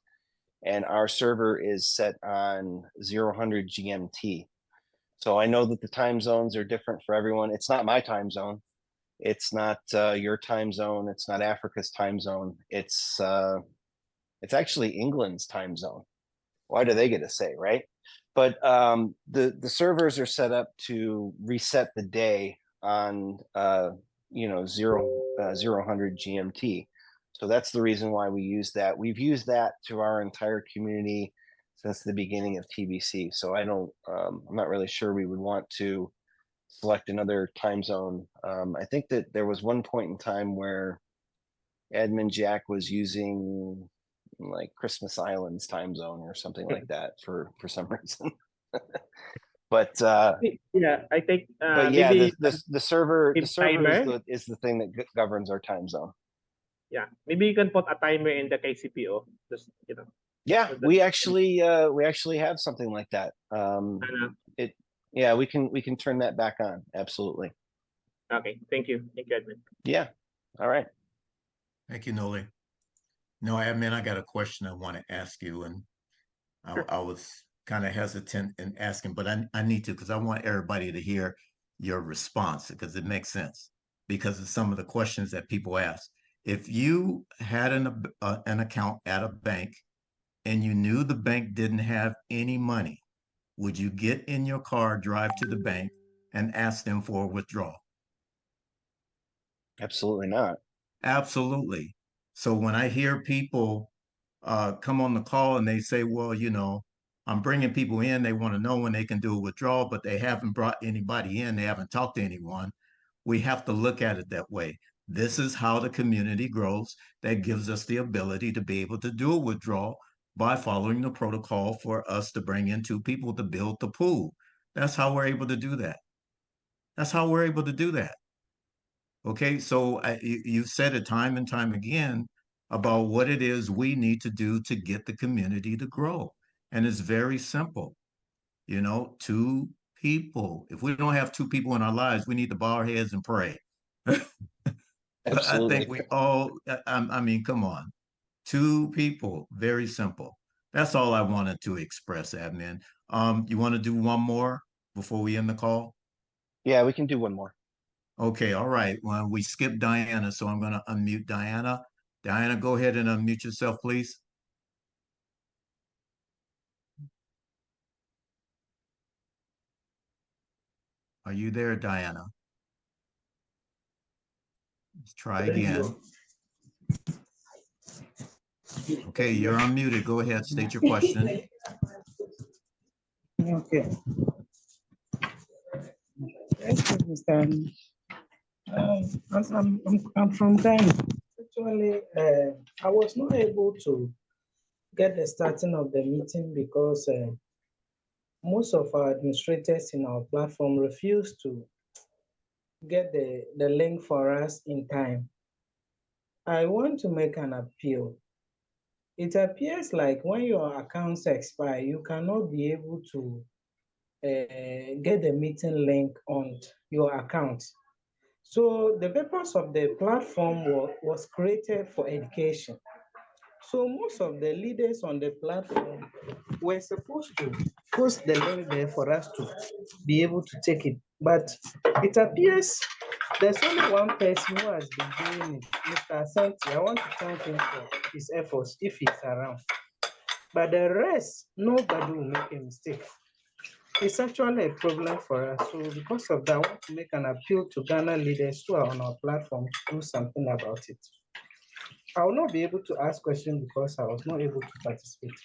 And our server is set on 0000 GMT. So I know that the time zones are different for everyone. It's not my time zone. It's not your time zone. It's not Africa's time zone. It's actually England's time zone. why do they get a say, right? But the servers are set up to reset the day on 0000 GMT. So that's the reason why we use that. We've used that to our entire community since the beginning of TBC. So I'm not really sure we would want to select another time zone. I think that there was one point in time where Admin Jack was using like Christmas Islands time zone or something like that for some reason. But Yeah, I think but yeah, maybe the server keep server timer. is the thing that governs our time zone. Yeah, maybe you can put a timer in the KCPO. Just Yeah, so that- we actually have something like that. Yeah, we can turn that back on. Absolutely. okay, thank you, Edwin. Yeah. All right. Thank you, Noli. No, admin, I got a question I want to ask you, and I was kind of hesitant in asking, but I need to because I want everybody to hear your response because it makes sense because of some of the questions that people ask. If you had an account at a bank and you knew the bank didn't have any money, would you get in your car, drive to the bank, and ask them for a withdrawal? Absolutely not. Absolutely. So when I hear people come on the call and they say, well, I'm bringing people in, they want to know when they can do a withdrawal, but they haven't brought anybody in, they haven't talked to anyone. We have to look at it that way. This is how the community grows. That gives us the ability to be able to do a withdrawal by following the protocol for us to bring in 2 people to build the pool. That's how we're able to do that. That's how we're able to do that. Okay, so you've said it time and time again about what it is we need to do to get the community to grow. And it's very simple. 2 people. If we don't have 2 people in our lives, we need to bow our heads and pray. I think we all, I mean, come on. 2 people, very simple. That's all I wanted to express, admin. You want to do one more before we end the call? Yeah, we can do one more. Okay, all right. Well, we skipped Diana, so I'm going to unmute Diana. Diana, go ahead and unmute yourself, please. Are you there, Diana? Let's try again. Okay, you're unmuted. Go ahead, state your question. Okay. Thank you, Mr. I'm from Ghana. Actually, I was not able to get the starting of the meeting because most of our administrators in our platform refused to get the link for us in time. I want to make an appeal. It appears like when your accounts expire, you cannot be able to get the meeting link on your account. So the purpose of the platform was created for education. So most of the leaders on the platform were supposed to post the link there for us to be able to take it. But it appears there's only one person who has been doing it, Mr. Asante. I want to thank him for his efforts if he's around. But the rest, nobody will make a mistake. It's actually a problem for us. So because of that, I want to make an appeal to Ghana leaders who are on our platform to do something about it. I will not be able to ask questions because I was not able to participate.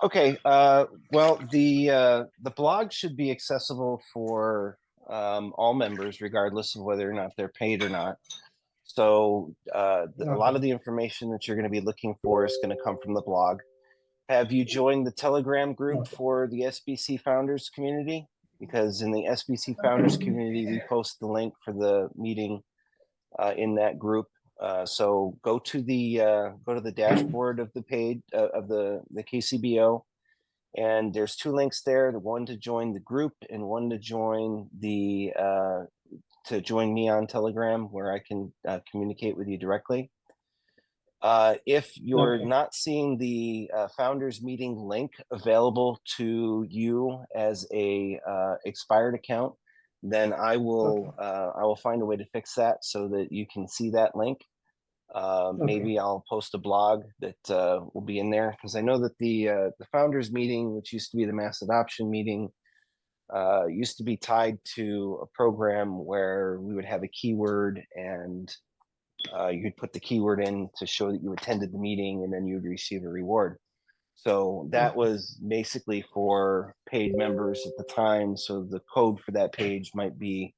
Okay, well, the blog should be accessible for all members, regardless of whether or not they're paid or not. So a lot of the information that you're going to be looking for is going to come from the blog. Have you joined the Telegram group for the SBC Founders community? Because in the SBC Founders community, we post the link for the meeting in that group. So go to the dashboard of the page of the KCBO, and there's 2 links there: the one to join the group and one to join join me on Telegram, where I can communicate with you directly. If you're not seeing the founders meeting link available to you as a expired account, then I will find a way to fix that so that you can see that link. Maybe I'll post a blog that will be in there, because I know that the founders meeting, which used to be the mass adoption meeting, used to be tied to a program where we would have a keyword, and you could put the keyword in to show that you attended the meeting, and then you would receive a reward. So that was basically for paid members at the time. So the code for that page might be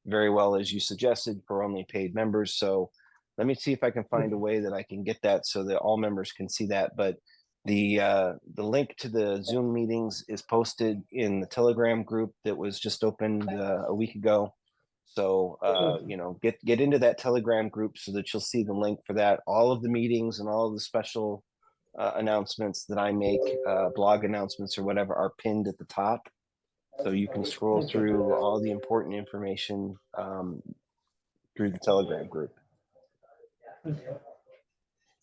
very well, as you suggested, for only paid members. So let me see if I can find a way that I can get that so that all members can see that. But the link to the Zoom meetings is posted in the Telegram group that was just opened a week ago. So you know, get into that Telegram group so that you'll see the link for that. All of the meetings and all of the special announcements that I make, blog announcements or whatever, are pinned at the top. So you can scroll through all the important information through the Telegram group.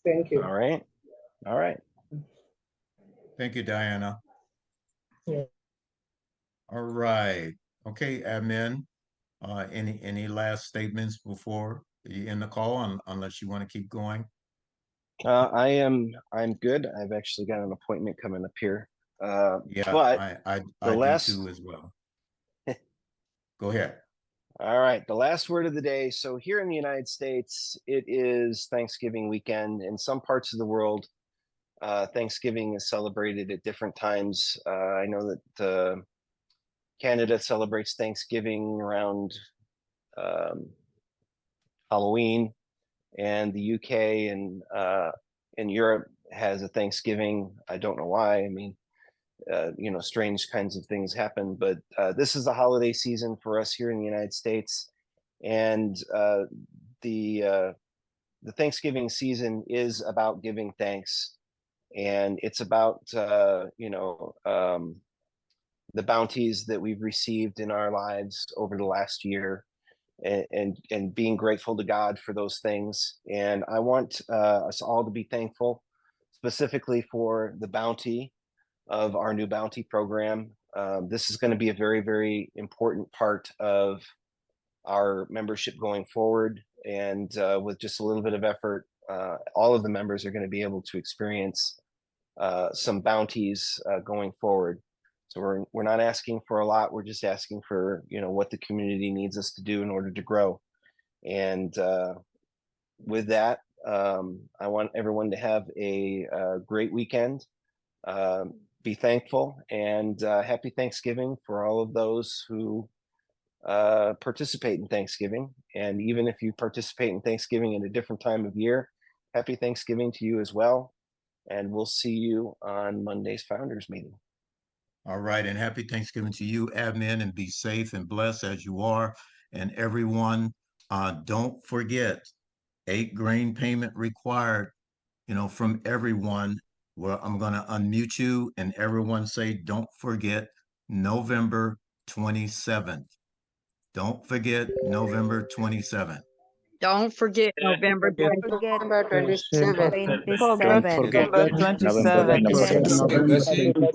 Thank you. All right. All right. Thank you, Diana. Yeah. All right. Okay, admin. Any last statements before you end the call, unless you want to keep going? I'm good. I've actually got an appointment coming up here. Yeah, but I the do last, too as well. Go ahead. all right, the last word of the day. So here in the United States, it is Thanksgiving weekend. In some parts of the world, Thanksgiving is celebrated at different times. I know that Canada celebrates Thanksgiving around Halloween, and the UK and in Europe has a Thanksgiving. I don't know why. I mean, you know, strange kinds of things happen, but this is the holiday season for us here in the United States, and the Thanksgiving season is about giving thanks, and it's about you know, the bounties that we've received in our lives over the last year, and being grateful to God for those things. And I want us all to be thankful, specifically for the bounty of our new bounty program. This is going to be a very, very important part of our membership going forward. And with just a little bit of effort, all of the members are going to be able to experience some bounties going forward. So we're not asking for a lot. We're just asking for, you know, what the community needs us to do in order to grow. And with that, I want everyone to have a great weekend. Be thankful, and happy Thanksgiving for all of those who participate in Thanksgiving. And even if you participate in Thanksgiving at a different time of year, happy Thanksgiving to you as well. And we'll see you on Monday's founders meeting. All right, and happy Thanksgiving to you, admin, and be safe and blessed as you are. And everyone, don't forget, 8 grain payment required, you know, from everyone. Well, I'm going to unmute you, and everyone say, don't forget November 27th. Don't forget November 27th. Don't forget November. November 27th. Don't forget November 27th.